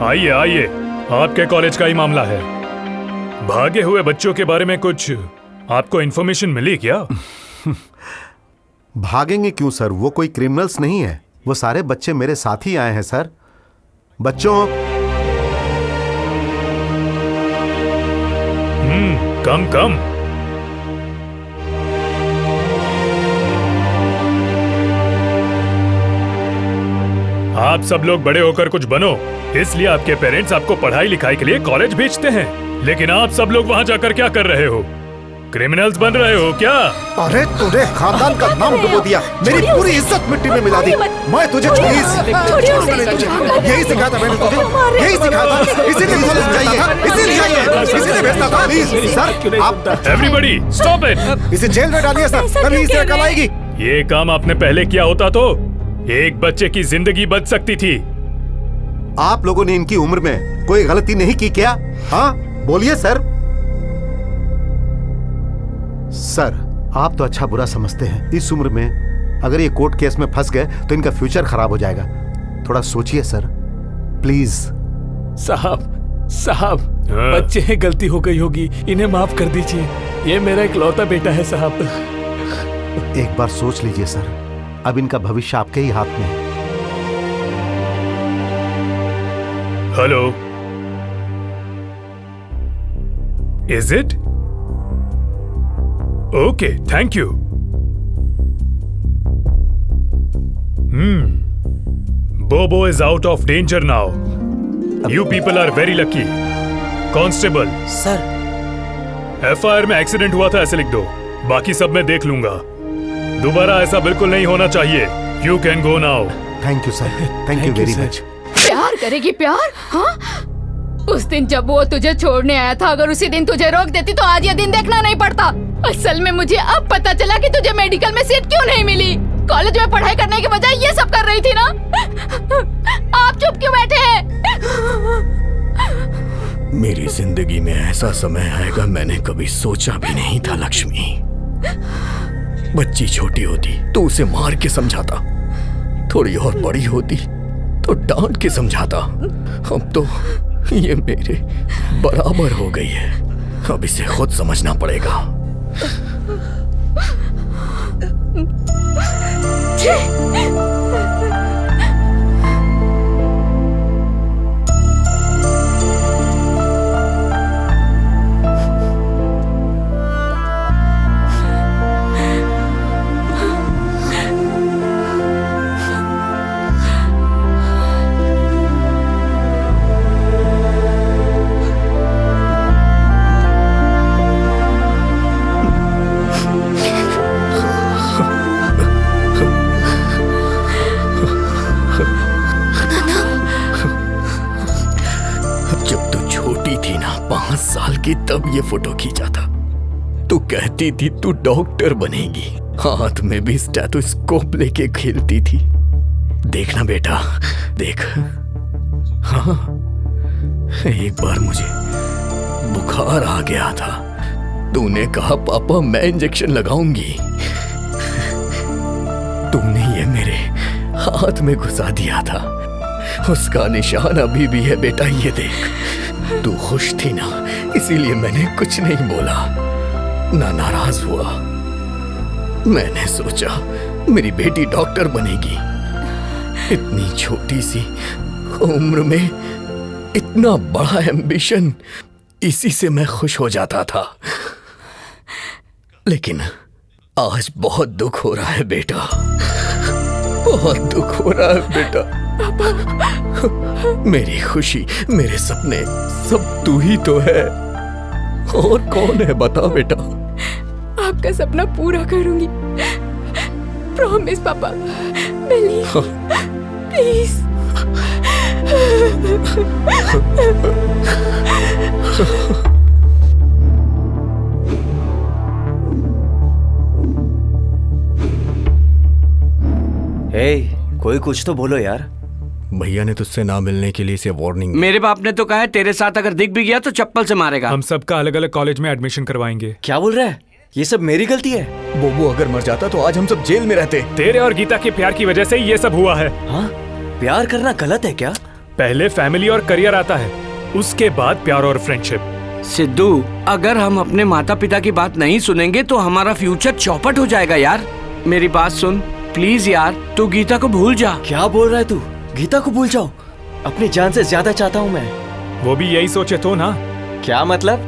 आइए आइए, आपके कॉलेज का ही मामला है। भागे हुए बच्चों के बारे में कुछ आपको इन्फॉर्मेशन मिली क्या? भागेंगे क्यों सर, वो कोई क्रिमिनल्स नहीं है, वो सारे बच्चे मेरे साथ ही आए हैं सर। बच्चों कम कम। आप सब लोग बड़े होकर कुछ बनो, इसलिए आपके पेरेंट्स आपको पढ़ाई लिखाई के लिए कॉलेज भेजते हैं, लेकिन आप सब लोग वहाँ जाकर क्या कर रहे हो? क्रिमिनल्स बन रहे हो क्या? अरे तूने खानदान का नाम डुबो दिया, मेरी पूरी इज्जत मिट्टी में मिला दी। मैं तुझे यही सिखाया था, मैंने तुझे यही सिखाया था, इसीलिए भेजता था। प्लीज सर, आप एवरीबॉडी स्टॉप इट। इसे जेल में डालिए सर, तभी इसे अकल आएगी। ये काम आपने पहले किया होता तो एक बच्चे की जिंदगी बच सकती थी। आप लोगों ने इनकी उम्र में कोई गलती नहीं की क्या? हाँ बोलिए सर। सर आप तो अच्छा बुरा समझते हैं, इस उम्र में अगर ये कोर्ट केस में फंस गए तो इनका फ्यूचर खराब हो जाएगा। थोड़ा सोचिए सर प्लीज। साहब बच्चे हैं, गलती हो गई होगी, इन्हें माफ कर दीजिए। ये मेरा इकलौता बेटा है साहब। एक बार सोच लीजिए सर, अब इनका भविष्य आपके ही हाथ में है। Hello, is it okay? Thank you. Bobo is out of danger now. You people are very lucky. Constable sir, FIR में एक्सीडेंट हुआ था ऐसे लिख दो, बाकी सब मैं देख लूंगा। दोबारा ऐसा बिल्कुल नहीं होना चाहिए। You can go now. Thank you sir, thank you very much. प्यार करेगी प्यार? हाँ, उस दिन जब वो तुझे छोड़ने आया था, अगर उसी दिन तुझे रोक देती तो आज ये दिन देखना नहीं पड़ता। असल में मुझे अब पता चला कि तुझे मेडिकल में सीट क्यों नहीं मिली। कॉलेज में पढ़ाई करने के बजाय ये सब कर रही थी ना। आप चुप क्यों बैठे हैं? मेरी जिंदगी में ऐसा समय आएगा मैंने कभी सोचा भी नहीं था लक्ष्मी। बच्ची छोटी होती तो उसे मार के समझाता, थोड़ी और बड़ी होती तो डांट के समझाता। अब तो ये मेरे बराबर हो गई है। अब इसे खुद समझना पड़ेगा। कि तब ये फोटो खींचा था। तू कहती थी तू डॉक्टर बनेगी, हाथ में भी स्टेथोस्कोप लेके खेलती थी। देखना बेटा, देख। हाँ, एक बार मुझे बुखार आ गया था। तूने कहा पापा मैं इंजेक्शन लगाऊंगी। तूने ये मेरे हाथ में घुसा दिया था। उसका निशान अभी भी है बेटा, ये देख। तू खुश थी ना, इसीलिए मैंने कुछ नहीं बोला, ना नाराज हुआ। मैंने सोचा मेरी बेटी डॉक्टर बनेगी। इतनी छोटी सी उम्र में इतना बड़ा एम्बिशन, इसी से मैं खुश हो जाता था। लेकिन आज बहुत दुख हो रहा है बेटा, बहुत दुख हो रहा है बेटा। मेरी खुशी, मेरे सपने सब तू ही तो है, और कौन है बता बेटा। आपका सपना पूरा करूंगी, प्रॉमिस पापा, प्लीज प्लीज। कोई कुछ तो बोलो यार। भैया ने तुझसे ना मिलने के लिए इसे वार्निंग। मेरे बाप ने तो कहा है तेरे साथ अगर दिख भी गया तो चप्पल से मारेगा। हम सबका अलग अलग कॉलेज में एडमिशन करवाएंगे। क्या बोल रहा है? ये सब मेरी गलती है? बोबू अगर मर जाता तो आज हम सब जेल में रहते। तेरे और गीता के प्यार की वजह से ये सब हुआ है। हाँ? प्यार करना गलत है क्या? पहले फैमिली और करियर आता है, उसके बाद प्यार और फ्रेंडशिप। सिद्धू, अगर हम अपने माता पिता की बात नहीं सुनेंगे तो हमारा फ्यूचर चौपट हो जाएगा यार। मेरी बात सुन प्लीज यार, तू गीता को भूल जा। क्या बोल रहा है तू? गीता को भूल जाओ? अपनी जान से ज्यादा चाहता हूँ मैं। वो भी यही सोचे तो ना। क्या मतलब?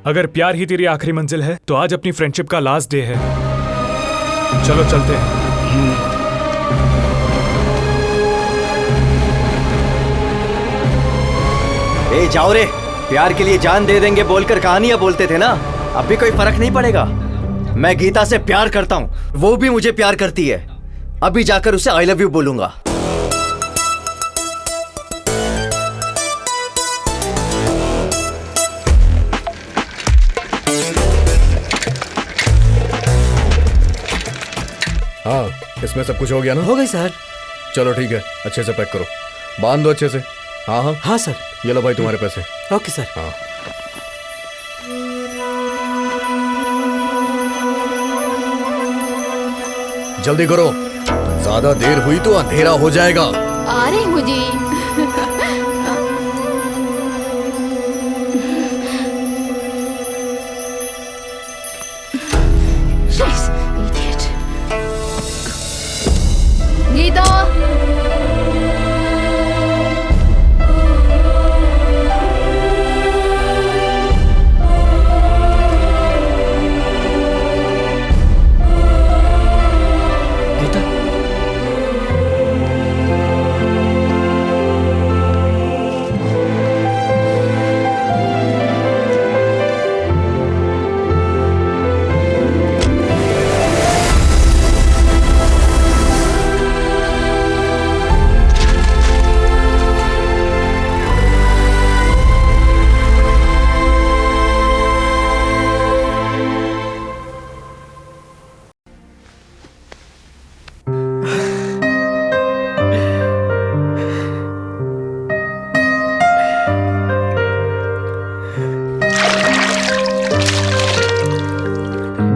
अगर प्यार ही तेरी आखिरी मंजिल है तो आज अपनी फ्रेंडशिप का लास्ट डे है। चलो चलते हैं। ए जाओ रे, प्यार के लिए जान दे देंगे बोलकर कहानियां बोलते थे ना, अब भी कोई फर्क नहीं पड़ेगा। मैं गीता से प्यार करता हूँ, वो भी मुझे प्यार करती है। अभी जाकर उसे आई लव यू बोलूंगा। हाँ, इसमें सब कुछ हो गया ना? हो गई सर। चलो ठीक है, अच्छे से पैक करो, बांध दो अच्छे से। हाँ हाँ हाँ सर। ये लो भाई तुम्हारे पैसे। Okay sir. हाँ जल्दी करो, ज्यादा देर हुई तो अंधेरा हो जाएगा। आ रही मुझे। गीता,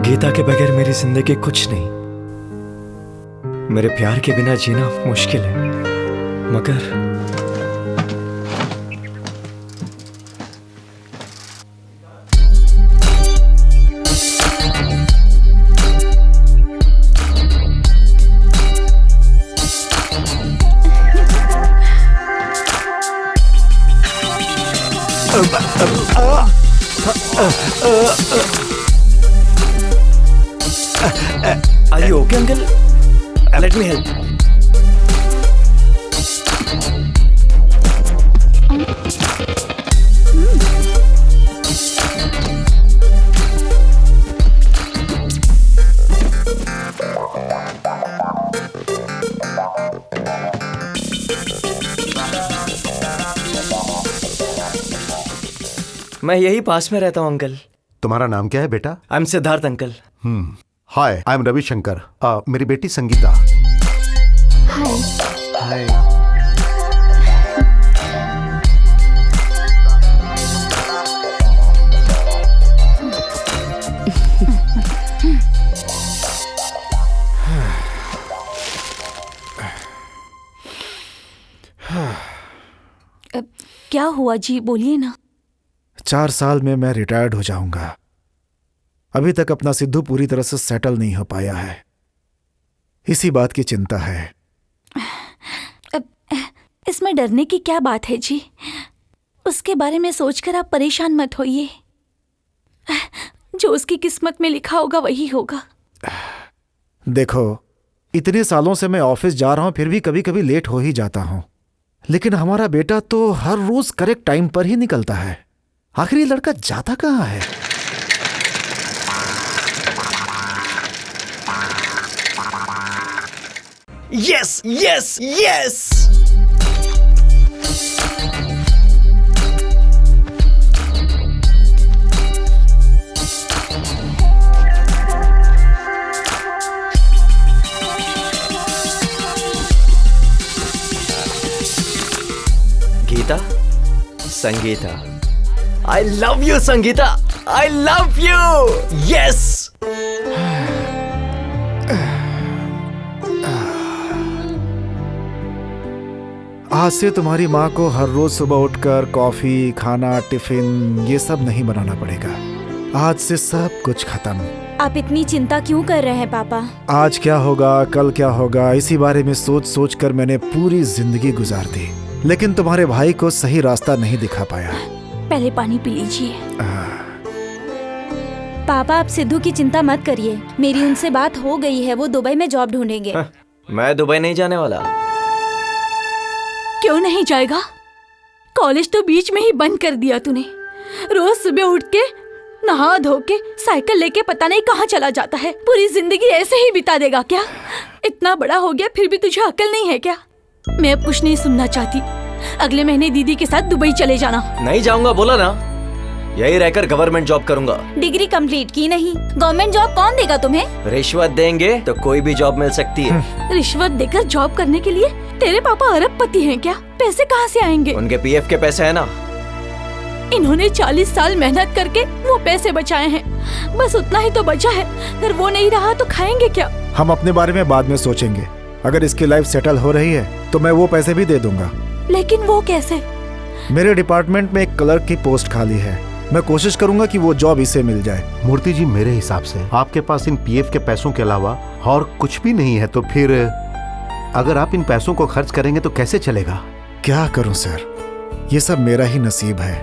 गीता के बगैर मेरी जिंदगी कुछ नहीं। मेरे प्यार के बिना जीना मुश्किल है, मगर Are you okay, uncle? Let me help. मैं यही पास में रहता हूँ अंकल। तुम्हारा नाम क्या है बेटा? I am Siddharth uncle. Hi, I am Ravishankar. मेरी बेटी संगीता। हाय। क्या हुआ जी, बोलिए ना। 4 साल में मैं रिटायर्ड हो जाऊंगा। अभी तक अपना सिद्धू पूरी तरह से सेटल नहीं हो पाया है, इसी बात की चिंता है। इसमें डरने की क्या बात है जी? उसके बारे में सोचकर आप परेशान मत होइए। जो उसकी किस्मत में लिखा होगा वही होगा। देखो, इतने सालों से मैं ऑफिस जा रहा हूं, फिर भी कभी कभी लेट हो ही जाता हूं। लेकिन हमारा बेटा तो हर रोज करेक्ट टाइम पर ही निकलता है। आखिर ये लड़का जाता कहाँ है? Yes yes yes. Gita, Sangita, I love you, Sangita, I love you, yes। आज से तुम्हारी माँ को हर रोज सुबह उठकर कॉफी, खाना, टिफिन ये सब नहीं बनाना पड़ेगा। आज से सब कुछ खत्म। आप इतनी चिंता क्यों कर रहे हैं पापा? आज क्या होगा, कल क्या होगा, इसी बारे में सोच सोच कर मैंने पूरी जिंदगी गुजार दी, लेकिन तुम्हारे भाई को सही रास्ता नहीं दिखा पाया। पहले पानी पी लीजिए। पापा, आप सिद्धू की चिंता मत करिए, मेरी उनसे बात हो गई है, वो दुबई में जॉब ढूंढेंगे। मैं दुबई नहीं जाने वाला। क्यों नहीं जाएगा? कॉलेज तो बीच में ही बंद कर दिया तूने। रोज सुबह उठ के नहा धो के साइकिल लेके पता नहीं कहाँ चला जाता है। पूरी जिंदगी ऐसे ही बिता देगा क्या? इतना बड़ा हो गया फिर भी तुझे अकल नहीं है क्या? मैं अब कुछ नहीं सुनना चाहती। अगले महीने दीदी के साथ दुबई चले जाना। नहीं जाऊंगा, बोला ना, यही रहकर गवर्नमेंट जॉब करूंगा। डिग्री कंप्लीट की नहीं, गवर्नमेंट जॉब कौन देगा तुम्हें? रिश्वत देंगे तो कोई भी जॉब मिल सकती है। रिश्वत देकर जॉब करने के लिए तेरे पापा अरबपति हैं क्या? पैसे कहाँ से आएंगे? उनके पीएफ के पैसे है ना। इन्होंने 40 साल मेहनत करके वो पैसे बचाए हैं, बस उतना ही तो बचा है। अगर वो नहीं रहा तो खाएंगे क्या? हम अपने बारे में बाद में सोचेंगे। अगर इसकी लाइफ सेटल हो रही है तो मैं वो पैसे भी दे दूंगा। लेकिन वो कैसे? मेरे डिपार्टमेंट में एक क्लर्क की पोस्ट खाली है, मैं कोशिश करूंगा कि वो जॉब इसे मिल जाए। मूर्ति जी, मेरे हिसाब से आपके पास इन पीएफ के पैसों के अलावा और कुछ भी नहीं है, तो फिर अगर आप इन पैसों को खर्च करेंगे तो कैसे चलेगा? क्या करूं सर, ये सब मेरा ही नसीब है।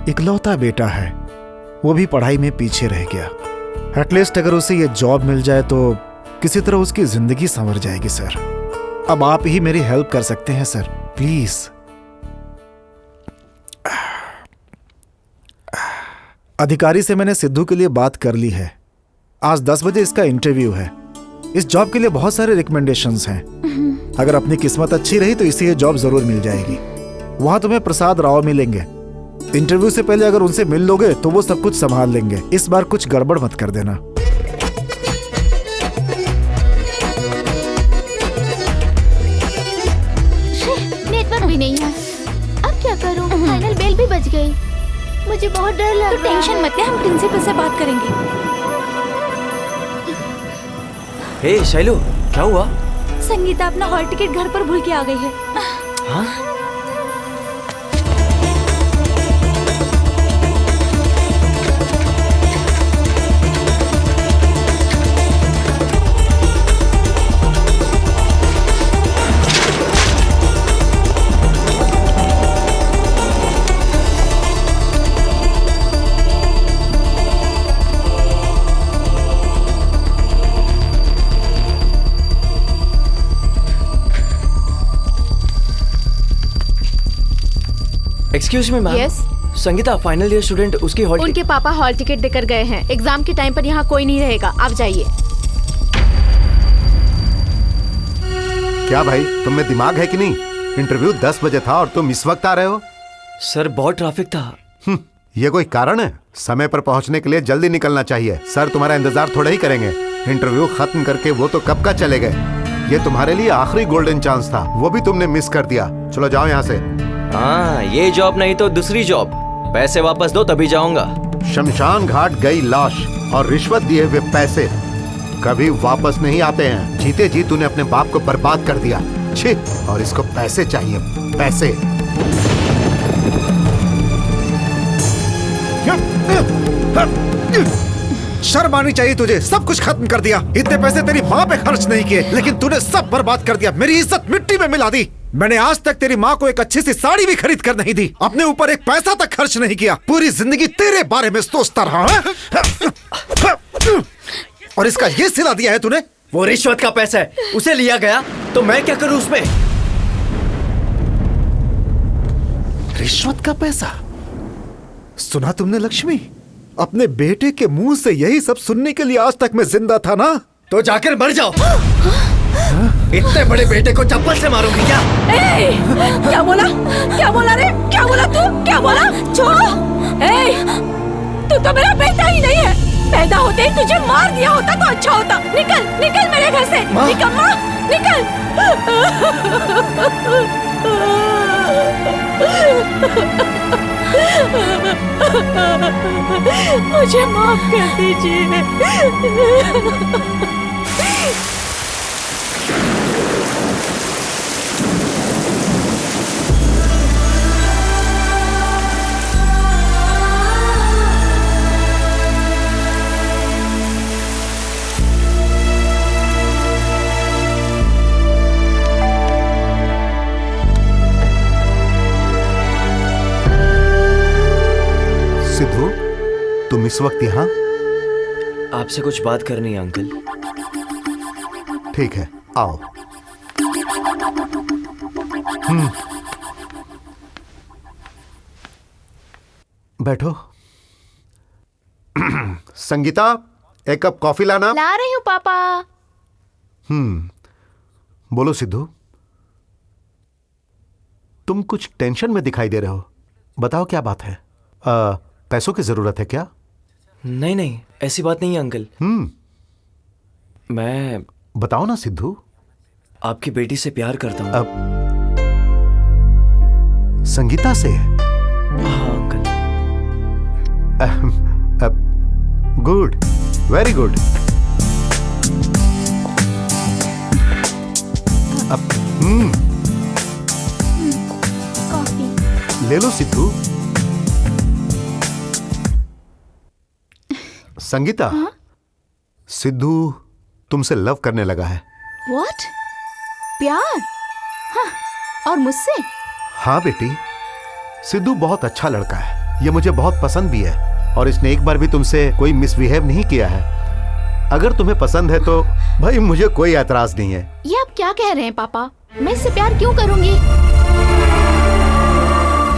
इकलौता बेटा है, वो भी पढ़ाई में पीछे रह गया। एटलीस्ट अगर उसे ये जॉब मिल जाए तो किसी तरह उसकी जिंदगी संवर जाएगी सर। अब आप ही मेरी हेल्प कर सकते हैं सर, प्लीज। अधिकारी से मैंने सिद्धू के लिए बात कर ली है। आज 10 बजे इसका इंटरव्यू है। इस जॉब के लिए बहुत सारे रिकमेंडेशंस हैं। अगर अपनी किस्मत अच्छी रही तो इसे ये जॉब जरूर मिल जाएगी। वहां तुम्हें प्रसाद राव मिलेंगे। इंटरव्यू से पहले अगर उनसे मिल लोगे तो वो सब कुछ संभाल लेंगे। इस बार कुछ गड़बड़ मत कर देना। नेटवर्क भी नहीं है, अब क्या करूं? फाइनल बेल भी बज गई। मुझे बहुत डर लग रहा है। टेंशन मत ले, हम प्रिंसिपल से बात करेंगे। हे शैलू, क्या हुआ? संगीता अपना हॉल टिकट घर पर भूल के आ गई है। हाँ? Excuse me ma'am. Yes? Sangeeta final year student, उसकी हॉल उनके पापा हॉल टिकट देकर गए हैं। एग्जाम के टाइम पर यहाँ कोई नहीं रहेगा, आप जाइए। क्या भाई, तुम में दिमाग है कि नहीं? इंटरव्यू 10 बजे था और तुम इस वक्त आ रहे हो? सर बहुत ट्रैफिक था। ये कोई कारण है? समय पर पहुंचने के लिए जल्दी निकलना चाहिए। सर तुम्हारा इंतजार थोड़ा ही करेंगे। इंटरव्यू खत्म करके वो तो कब का चले गए। ये तुम्हारे लिए आखिरी गोल्डन चांस था, वो भी तुमने मिस कर दिया। चलो जाओ यहाँ से। हाँ, ये जॉब नहीं तो दूसरी जॉब। पैसे वापस दो तभी जाऊंगा। शमशान घाट गई लाश और रिश्वत दिए हुए पैसे कभी वापस नहीं आते हैं। जीते जी तूने अपने बाप को बर्बाद कर दिया। छी, और इसको पैसे चाहिए, पैसे। शर्म आनी चाहिए तुझे। सब कुछ खत्म कर दिया। इतने पैसे तेरी माँ पे खर्च नहीं किए, लेकिन तूने सब बर्बाद कर दिया। मेरी इज्जत मिट्टी में मिला दी। मैंने आज तक तेरी माँ को एक अच्छी सी साड़ी भी खरीद कर नहीं दी। अपने ऊपर एक पैसा तक खर्च नहीं किया। पूरी जिंदगी तेरे बारे में सोचता रहा। और इसका ये सिला दिया है तूने? वो रिश्वत का पैसा है, उसे लिया गया तो मैं क्या करूं उसमें? रिश्वत का पैसा? सुना तुमने लक्ष्मी? अपने बेटे के मुंह से यही सब सुनने के लिए आज तक मैं जिंदा था ना। तो जाकर मर जाओ। इतने बड़े बेटे को चप्पल से मारोगी क्या? क्या बोला? क्या बोला रे? क्या बोला तू? क्या बोला? छोड़ो। तू तो मेरा बेटा ही नहीं है। पैदा होते ही तुझे मार दिया होता तो अच्छा होता। निकल, निकल मेरे घर से। निकल माँ, निकल। मुझे माफ कर दीजिए। सिद्धू, तुम इस वक्त यहाँ? आपसे कुछ बात करनी है अंकल। ठीक है, आओ। बैठो। संगीता, एक कप कॉफी लाना। ला रही हूँ पापा। बोलो सिद्धू, तुम कुछ टेंशन में दिखाई दे रहे हो। बताओ क्या बात है? पैसों की जरूरत है क्या? नहीं नहीं, ऐसी बात नहीं है अंकल। मैं बताओ ना सिद्धू। आपकी बेटी से प्यार करता हूँ। संगीता से? हाँ uncle. Good, very good. Coffee ले लो सिद्धू। संगीता, हाँ? सिद्धू तुमसे लव करने लगा है। What? प्यार? हाँ, और मुझसे? हाँ बेटी, सिद्धू बहुत अच्छा लड़का है। ये मुझे बहुत पसंद भी है और इसने एक बार भी तुमसे कोई मिसबिहेव नहीं किया है। अगर तुम्हें पसंद है तो भाई मुझे कोई एतराज नहीं है। ये आप क्या कह रहे हैं पापा? मैं इससे प्यार क्यों करूंगी?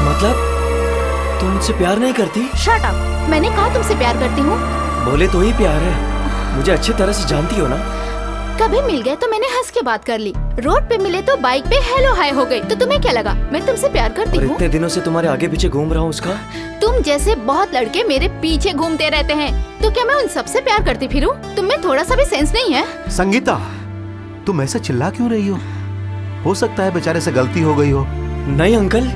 मतलब तुम मुझसे प्यार नहीं करती? Shut up! मैंने कहा तुमसे प्यार करती हूँ। बोले तो ही प्यार है। मुझे अच्छी तरह से जानती हो ना। कभी मिल गए तो मैंने हंस के बात कर ली। रोड पे मिले तो बाइक पे हेलो हाय हो गई। तो तुम्हें क्या लगा मैं तुमसे प्यार करती हूँ? इतने दिनों से तुम्हारे आगे पीछे घूम रहा हूँ उसका। तुम जैसे बहुत लड़के मेरे पीछे घूमते रहते हैं, तो क्या मैं उन सबसे प्यार करती फिरूं? तुम में थोड़ा सा भी सेंस नहीं है? संगीता, तुम ऐसे चिल्ला क्यों रही हो सकता है बेचारे से गलती हो गई हो। नहीं अंकल,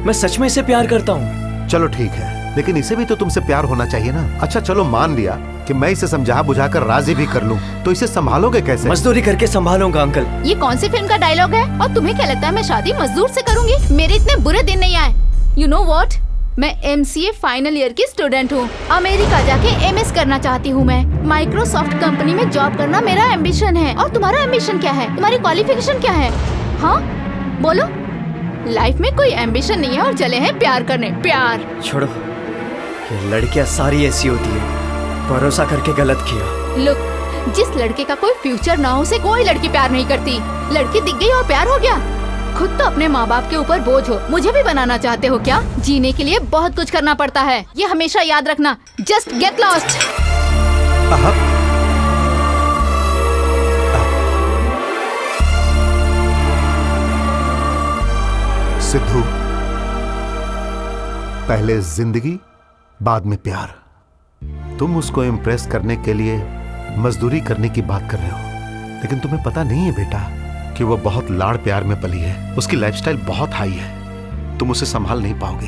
मैं सच में इसे प्यार करता हूँ। चलो ठीक है, लेकिन इसे भी तो तुमसे प्यार होना चाहिए ना। अच्छा चलो मान लिया कि मैं इसे समझा बुझाकर राजी भी कर लूं, तो इसे संभालोगे कैसे? मजदूरी करके संभालूंगा अंकल। ये कौन सी फिल्म का डायलॉग है? और तुम्हें क्या लगता है मैं शादी मजदूर से करूंगी? मेरे इतने बुरे दिन नहीं आए। यू नो व्हाट, मैं MCA फाइनल ईयर की स्टूडेंट हूँ। अमेरिका जाके MS करना चाहती हूँ मैं। माइक्रोसॉफ्ट कंपनी में जॉब करना मेरा एम्बिशन है। और तुम्हारा एम्बिशन क्या है? तुम्हारी क्वालिफिकेशन क्या है? हाँ बोलो। लाइफ में कोई एम्बिशन नहीं है और चले हैं प्यार करने। प्यार छोड़ो, ये लड़कियां सारी ऐसी होती है, भरोसा करके गलत किया। लुक, जिस लड़के का कोई फ्यूचर ना हो उसे कोई लड़की प्यार नहीं करती। लड़की दिख गई और प्यार हो गया। खुद तो अपने माँ बाप के ऊपर बोझ हो, मुझे भी बनाना चाहते हो क्या? जीने के लिए बहुत कुछ करना पड़ता है, ये हमेशा याद रखना। Just get lost. सिद्धू, पहले जिंदगी बाद में प्यार। तुम उसको इम्प्रेस करने के लिए मजदूरी करने की बात कर रहे हो, लेकिन तुम्हें पता नहीं है बेटा कि वो बहुत लाड़ प्यार में पली है। उसकी लाइफस्टाइल बहुत हाई है, तुम उसे संभाल नहीं पाओगे।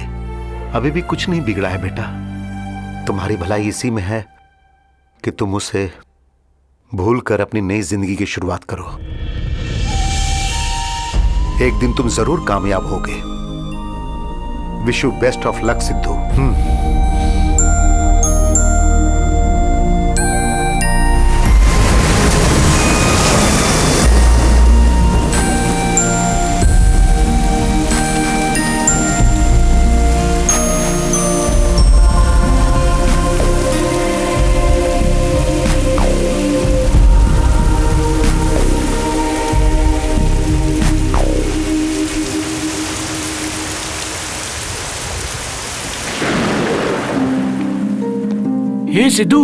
अभी भी कुछ नहीं बिगड़ा है बेटा, तुम्हारी भलाई इसी में है कि तुम उसे भूलकर अपनी नई जिंदगी की शुरुआत करो। एक दिन तुम जरूर कामयाब होगे। Wish you best of luck Sidhu. हे सिद्धू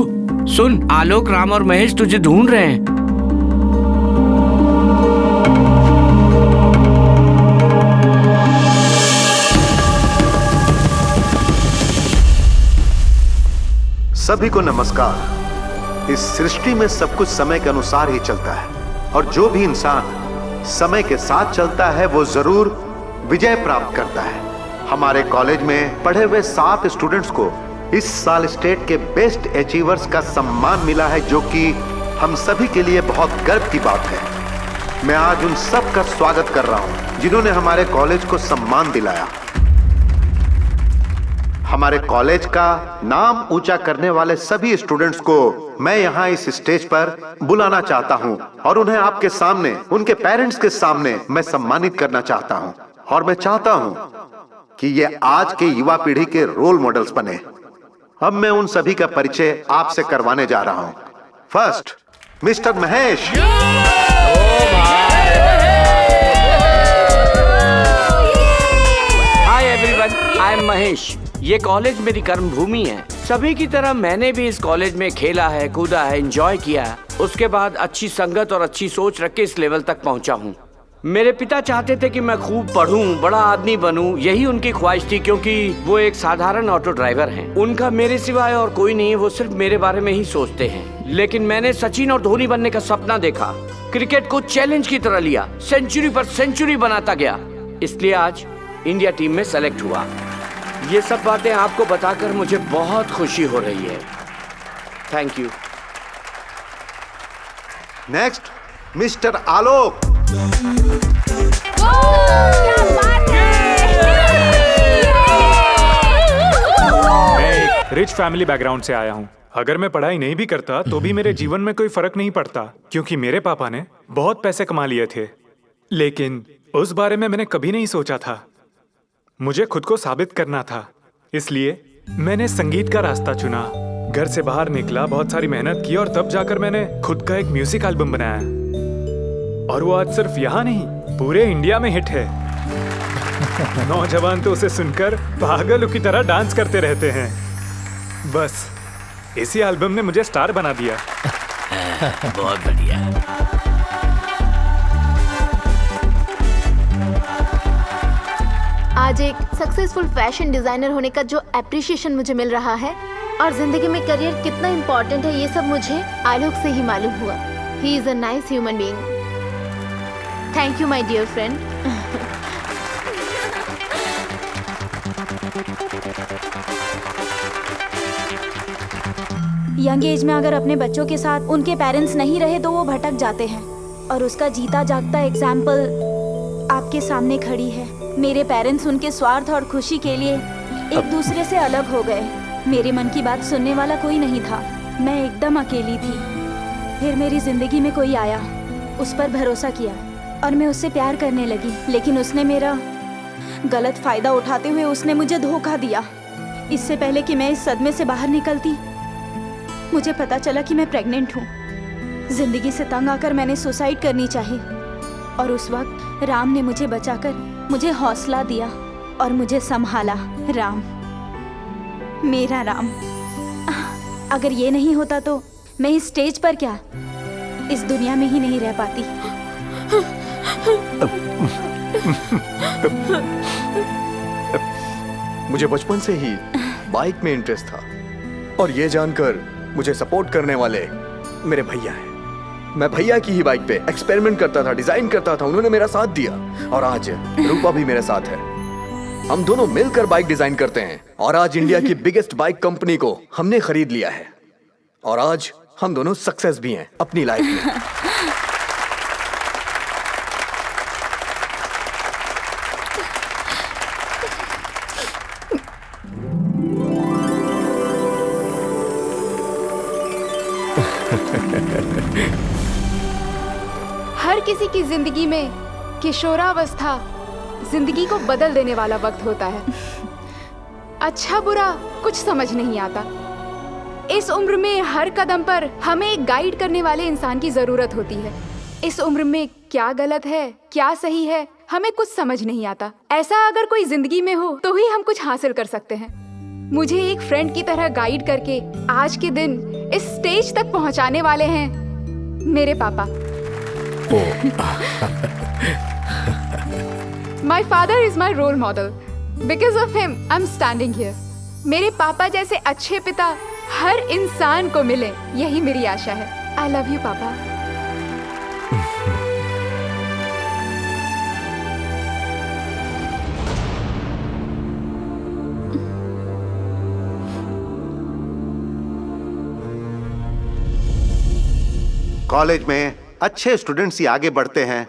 सुन, आलोक, राम और महेश तुझे ढूंढ रहे हैं। सभी को नमस्कार। इस सृष्टि में सब कुछ समय के अनुसार ही चलता है, और जो भी इंसान समय के साथ चलता है वो जरूर विजय प्राप्त करता है। हमारे कॉलेज में पढ़े हुए 7 स्टूडेंट्स को इस साल स्टेट के बेस्ट अचीवर्स का सम्मान मिला है, जो कि हम सभी के लिए बहुत गर्व की बात है। मैं आज उन सब का स्वागत कर रहा हूं जिन्होंने हमारे कॉलेज को सम्मान दिलाया। हमारे कॉलेज का नाम ऊंचा करने वाले सभी स्टूडेंट्स को मैं यहाँ इस स्टेज पर बुलाना चाहता हूँ और उन्हें आपके सामने, उनके पेरेंट्स के सामने मैं सम्मानित करना चाहता हूँ। और मैं चाहता हूँ कि ये आज के युवा पीढ़ी के रोल मॉडल्स बने। अब मैं उन सभी का परिचय आपसे करवाने जा रहा हूँ। First, mister Mahesh. Hi everyone, I am Mahesh. ये कॉलेज मेरी कर्म भूमि है। सभी की तरह मैंने भी इस कॉलेज में खेला है, कूदा है, एंजॉय किया है। उसके बाद अच्छी संगत और अच्छी सोच रख के इस लेवल तक पहुंचा हूँ। मेरे पिता चाहते थे कि मैं खूब पढ़ूं, बड़ा आदमी बनूं, यही उनकी ख्वाहिश थी, क्योंकि वो एक साधारण ऑटो ड्राइवर हैं। उनका मेरे सिवाय और कोई नहीं है, वो सिर्फ मेरे बारे में ही सोचते हैं। लेकिन मैंने सचिन और धोनी बनने का सपना देखा, क्रिकेट को चैलेंज की तरह लिया, सेंचुरी पर सेंचुरी बनाता गया, इसलिए आज इंडिया टीम में सेलेक्ट हुआ। ये सब बातें आपको बताकर मुझे बहुत खुशी हो रही है। Thank you. नेक्स्ट, मिस्टर आलोक। मैं एक रिच फैमिली बैकग्राउंड से आया हूँ। अगर मैं पढ़ाई नहीं भी करता तो भी मेरे जीवन में कोई फर्क नहीं पड़ता, क्योंकि मेरे पापा ने बहुत पैसे कमा लिए थे। लेकिन उस बारे में मैंने कभी नहीं सोचा था। मुझे खुद को साबित करना था, इसलिए मैंने संगीत का रास्ता चुना। घर से बाहर निकला, बहुत सारी मेहनत की, और तब जाकर मैंने खुद का एक म्यूजिक एल्बम बनाया। और वो आज सिर्फ यहाँ नहीं, पूरे इंडिया में हिट है। नौजवान तो उसे सुनकर पागलों की तरह डांस करते रहते हैं। बस इसी एल्बम ने मुझे स्टार बना दिया। बहुत बढ़िया। आज एक सक्सेसफुल फैशन डिजाइनर होने का जो अप्रिशिएशन मुझे मिल रहा है और जिंदगी में करियर कितना इम्पोर्टेंट है, ये सब मुझे आलोक से ही मालूम हुआ। He is a nice human being. Thank you my dear friend. Young age में अगर अपने बच्चों के साथ उनके पेरेंट्स नहीं रहे तो वो भटक जाते हैं, और उसका जीता जागता एग्जाम्पल आपके सामने खड़ी है। मेरे पेरेंट्स उनके स्वार्थ और खुशी के लिए एक दूसरे से अलग हो गए। मेरे मन की बात सुनने वाला कोई नहीं था, मैं एकदम अकेली थी। फिर मेरी जिंदगी में कोई आया, उस पर भरोसा किया और मैं उससे प्यार करने लगी, लेकिन उसने मेरा गलत फायदा उठाते हुए उसने मुझे धोखा दिया। इससे पहले कि मैं इस सदमे से बाहर निकलती, मुझे पता चला कि मैं प्रेग्नेंट हूँ। जिंदगी से तंग आकर मैंने सुसाइड करनी चाही, और उस वक्त राम ने मुझे बचाकर मुझे हौसला दिया और मुझे संभाला। राम, मेरा राम। अगर ये नहीं होता तो मैं इस स्टेज पर क्या, इस दुनिया में ही नहीं रह पाती। मुझे बचपन से ही बाइक में इंटरेस्ट था, और ये जानकर मुझे सपोर्ट करने वाले मेरे भैया हैं। मैं भैया की ही बाइक पे एक्सपेरिमेंट करता था, डिजाइन करता था, उन्होंने मेरा साथ दिया, और आज रूपा भी मेरे साथ है। हम दोनों मिलकर बाइक डिजाइन करते हैं, और आज इंडिया की बिगेस्ट बाइक कंपनी को हमने खरीद लिया है, और आज हम दोनों सक्सेस भी हैं अपनी लाइफ में। हर किसी की जिंदगी में किशोरावस्था जिंदगी को बदल देने वाला वक्त होता है। अच्छा बुरा कुछ समझ नहीं आता। इस उम्र में हर कदम पर हमें एक गाइड करने वाले इंसान की जरूरत होती है। इस उम्र में क्या गलत है, क्या सही है, हमें कुछ समझ नहीं आता। ऐसा अगर कोई जिंदगी में हो तो ही हम कुछ हासिल कर सकते हैं। मुझे एक फ्रेंड की तरह गाइड करके आज के दिन इस स्टेज तक पहुंचाने वाले हैं मेरे पापा। My father is my role model. Because of him, I'm standing here. मेरे पापा जैसे अच्छे पिता हर इंसान को मिले, यही मेरी आशा है। I love you, पापा। कॉलेज में अच्छे स्टूडेंट्स ही आगे बढ़ते हैं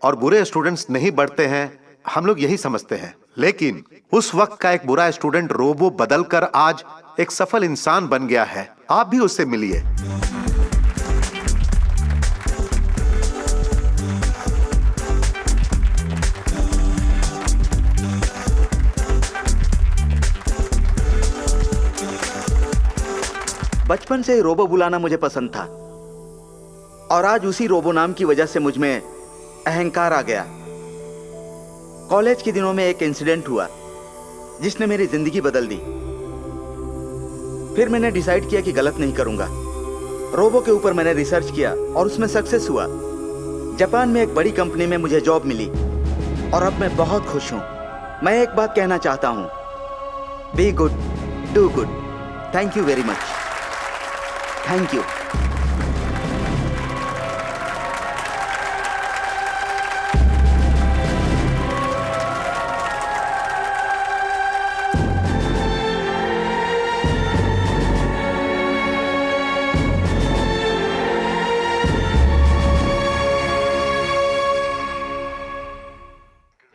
और बुरे स्टूडेंट्स नहीं बढ़ते हैं, हम लोग यही समझते हैं। लेकिन उस वक्त का एक बुरा स्टूडेंट रोबो बदलकर आज एक सफल इंसान बन गया है। आप भी उससे मिलिए। बचपन से ही रोबो बुलाना मुझे पसंद था, और आज उसी रोबो नाम की वजह से मुझ में अहंकार आ गया। कॉलेज के दिनों में एक इंसिडेंट हुआ जिसने मेरी जिंदगी बदल दी। फिर मैंने डिसाइड किया कि गलत नहीं करूंगा। रोबो के ऊपर मैंने रिसर्च किया और उसमें सक्सेस हुआ। जापान में एक बड़ी कंपनी में मुझे जॉब मिली और अब मैं बहुत खुश हूं। मैं एक बात कहना चाहता हूं, be good, do good. Thank you very much. Thank you.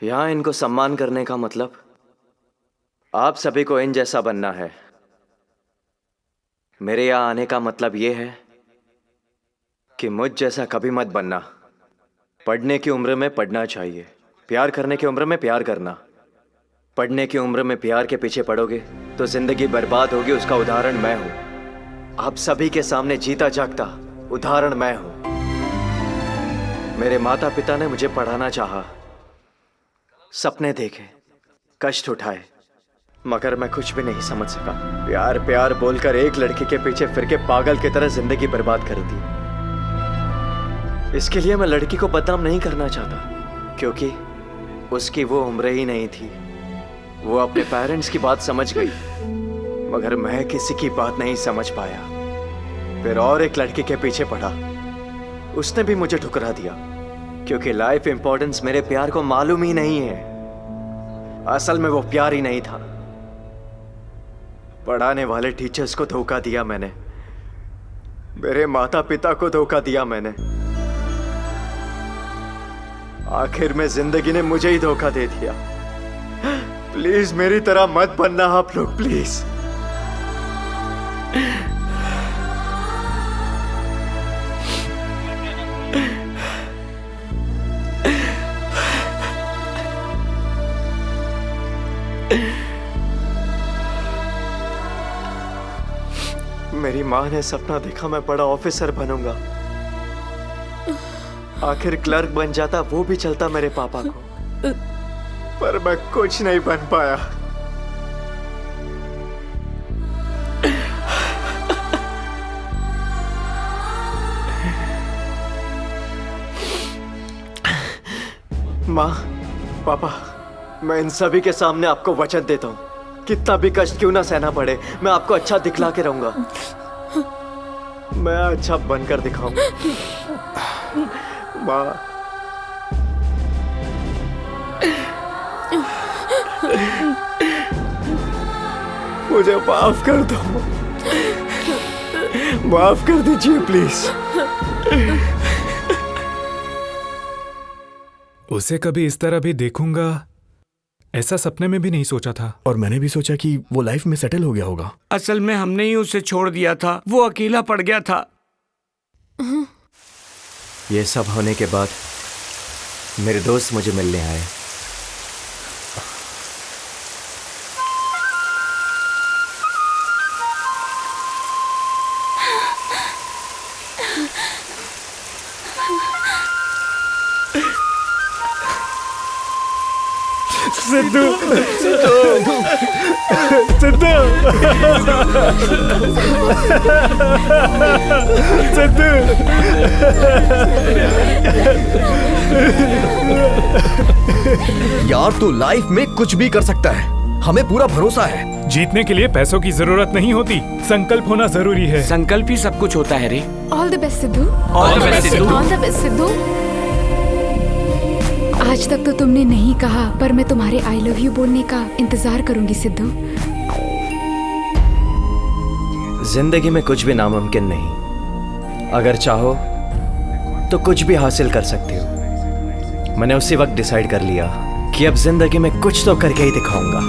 यहाँ इनको सम्मान करने का मतलब आप सभी को इन जैसा बनना है। मेरे यहाँ आने का मतलब ये है कि मुझ जैसा कभी मत बनना। पढ़ने की उम्र में पढ़ना चाहिए, प्यार करने की उम्र में प्यार करना। पढ़ने की उम्र में प्यार के पीछे पड़ोगे तो जिंदगी बर्बाद होगी। उसका उदाहरण मैं हूं। आप सभी के सामने जीता जागता उदाहरण मैं हूं। मेरे माता पिता ने मुझे पढ़ाना चाहा, सपने देखे, कष्ट उठाए, मगर मैं कुछ भी नहीं समझ सका। प्यार प्यार बोलकर एक लड़की के पीछे फिर के पागल की तरह जिंदगी बर्बाद कर दी। इसके लिए मैं लड़की को बदनाम नहीं करना चाहता, क्योंकि उसकी वो उम्र ही नहीं थी। वो अपने पेरेंट्स की बात समझ गई, मगर मैं किसी की बात नहीं समझ पाया। फिर और एक लड़की के पीछे पड़ा, उसने भी मुझे ठुकरा दिया, क्योंकि लाइफ इंपॉर्टेंस मेरे प्यार को मालूम ही नहीं है। असल में वो प्यार ही नहीं था, पढ़ाने वाले टीचर्स को धोखा दिया मैंने, मेरे माता पिता को धोखा दिया मैंने। आखिर में जिंदगी ने मुझे ही धोखा दे दिया। प्लीज मेरी तरह मत बनना आप लोग, प्लीज। मेरी माँ ने सपना देखा मैं बड़ा ऑफिसर बनूंगा। आखिर क्लर्क बन जाता, वो भी चलता मेरे पापा को, पर मैं कुछ नहीं बन पाया। माँ, पापा, मैं इन सभी के सामने आपको वचन देता हूँ, कितना भी कष्ट क्यों ना सहना पड़े, मैं आपको अच्छा दिखला के रहूंगा। मैं अच्छा बनकर दिखाऊंगा। माँ, मुझे माफ कर दो, माफ कर दीजिए प्लीज। उसे कभी इस तरह भी देखूंगा ऐसा सपने में भी नहीं सोचा था। और मैंने भी सोचा कि वो लाइफ में सेटल हो गया होगा। असल में हमने ही उसे छोड़ दिया था, वो अकेला पड़ गया था। ये सब होने के बाद मेरे दोस्त मुझे मिलने आए। सिद्धू, सिद्धू, सिद्धू, सिद्धू। यार तू लाइफ में कुछ भी कर सकता है, हमें पूरा भरोसा है। जीतने के लिए पैसों की जरूरत नहीं होती, संकल्प होना जरूरी है। संकल्प ही सब कुछ होता है रे। All the best Sidhu. All the best Sidhu. All the best Sidhu. आज तक तो तुमने नहीं कहा, पर मैं तुम्हारे आई लव यू बोलने का इंतजार करूंगी सिद्धू। जिंदगी में कुछ भी नामुमकिन नहीं, अगर चाहो तो कुछ भी हासिल कर सकते हो। मैंने उसी वक्त डिसाइड कर लिया कि अब जिंदगी में कुछ तो करके ही दिखाऊंगा।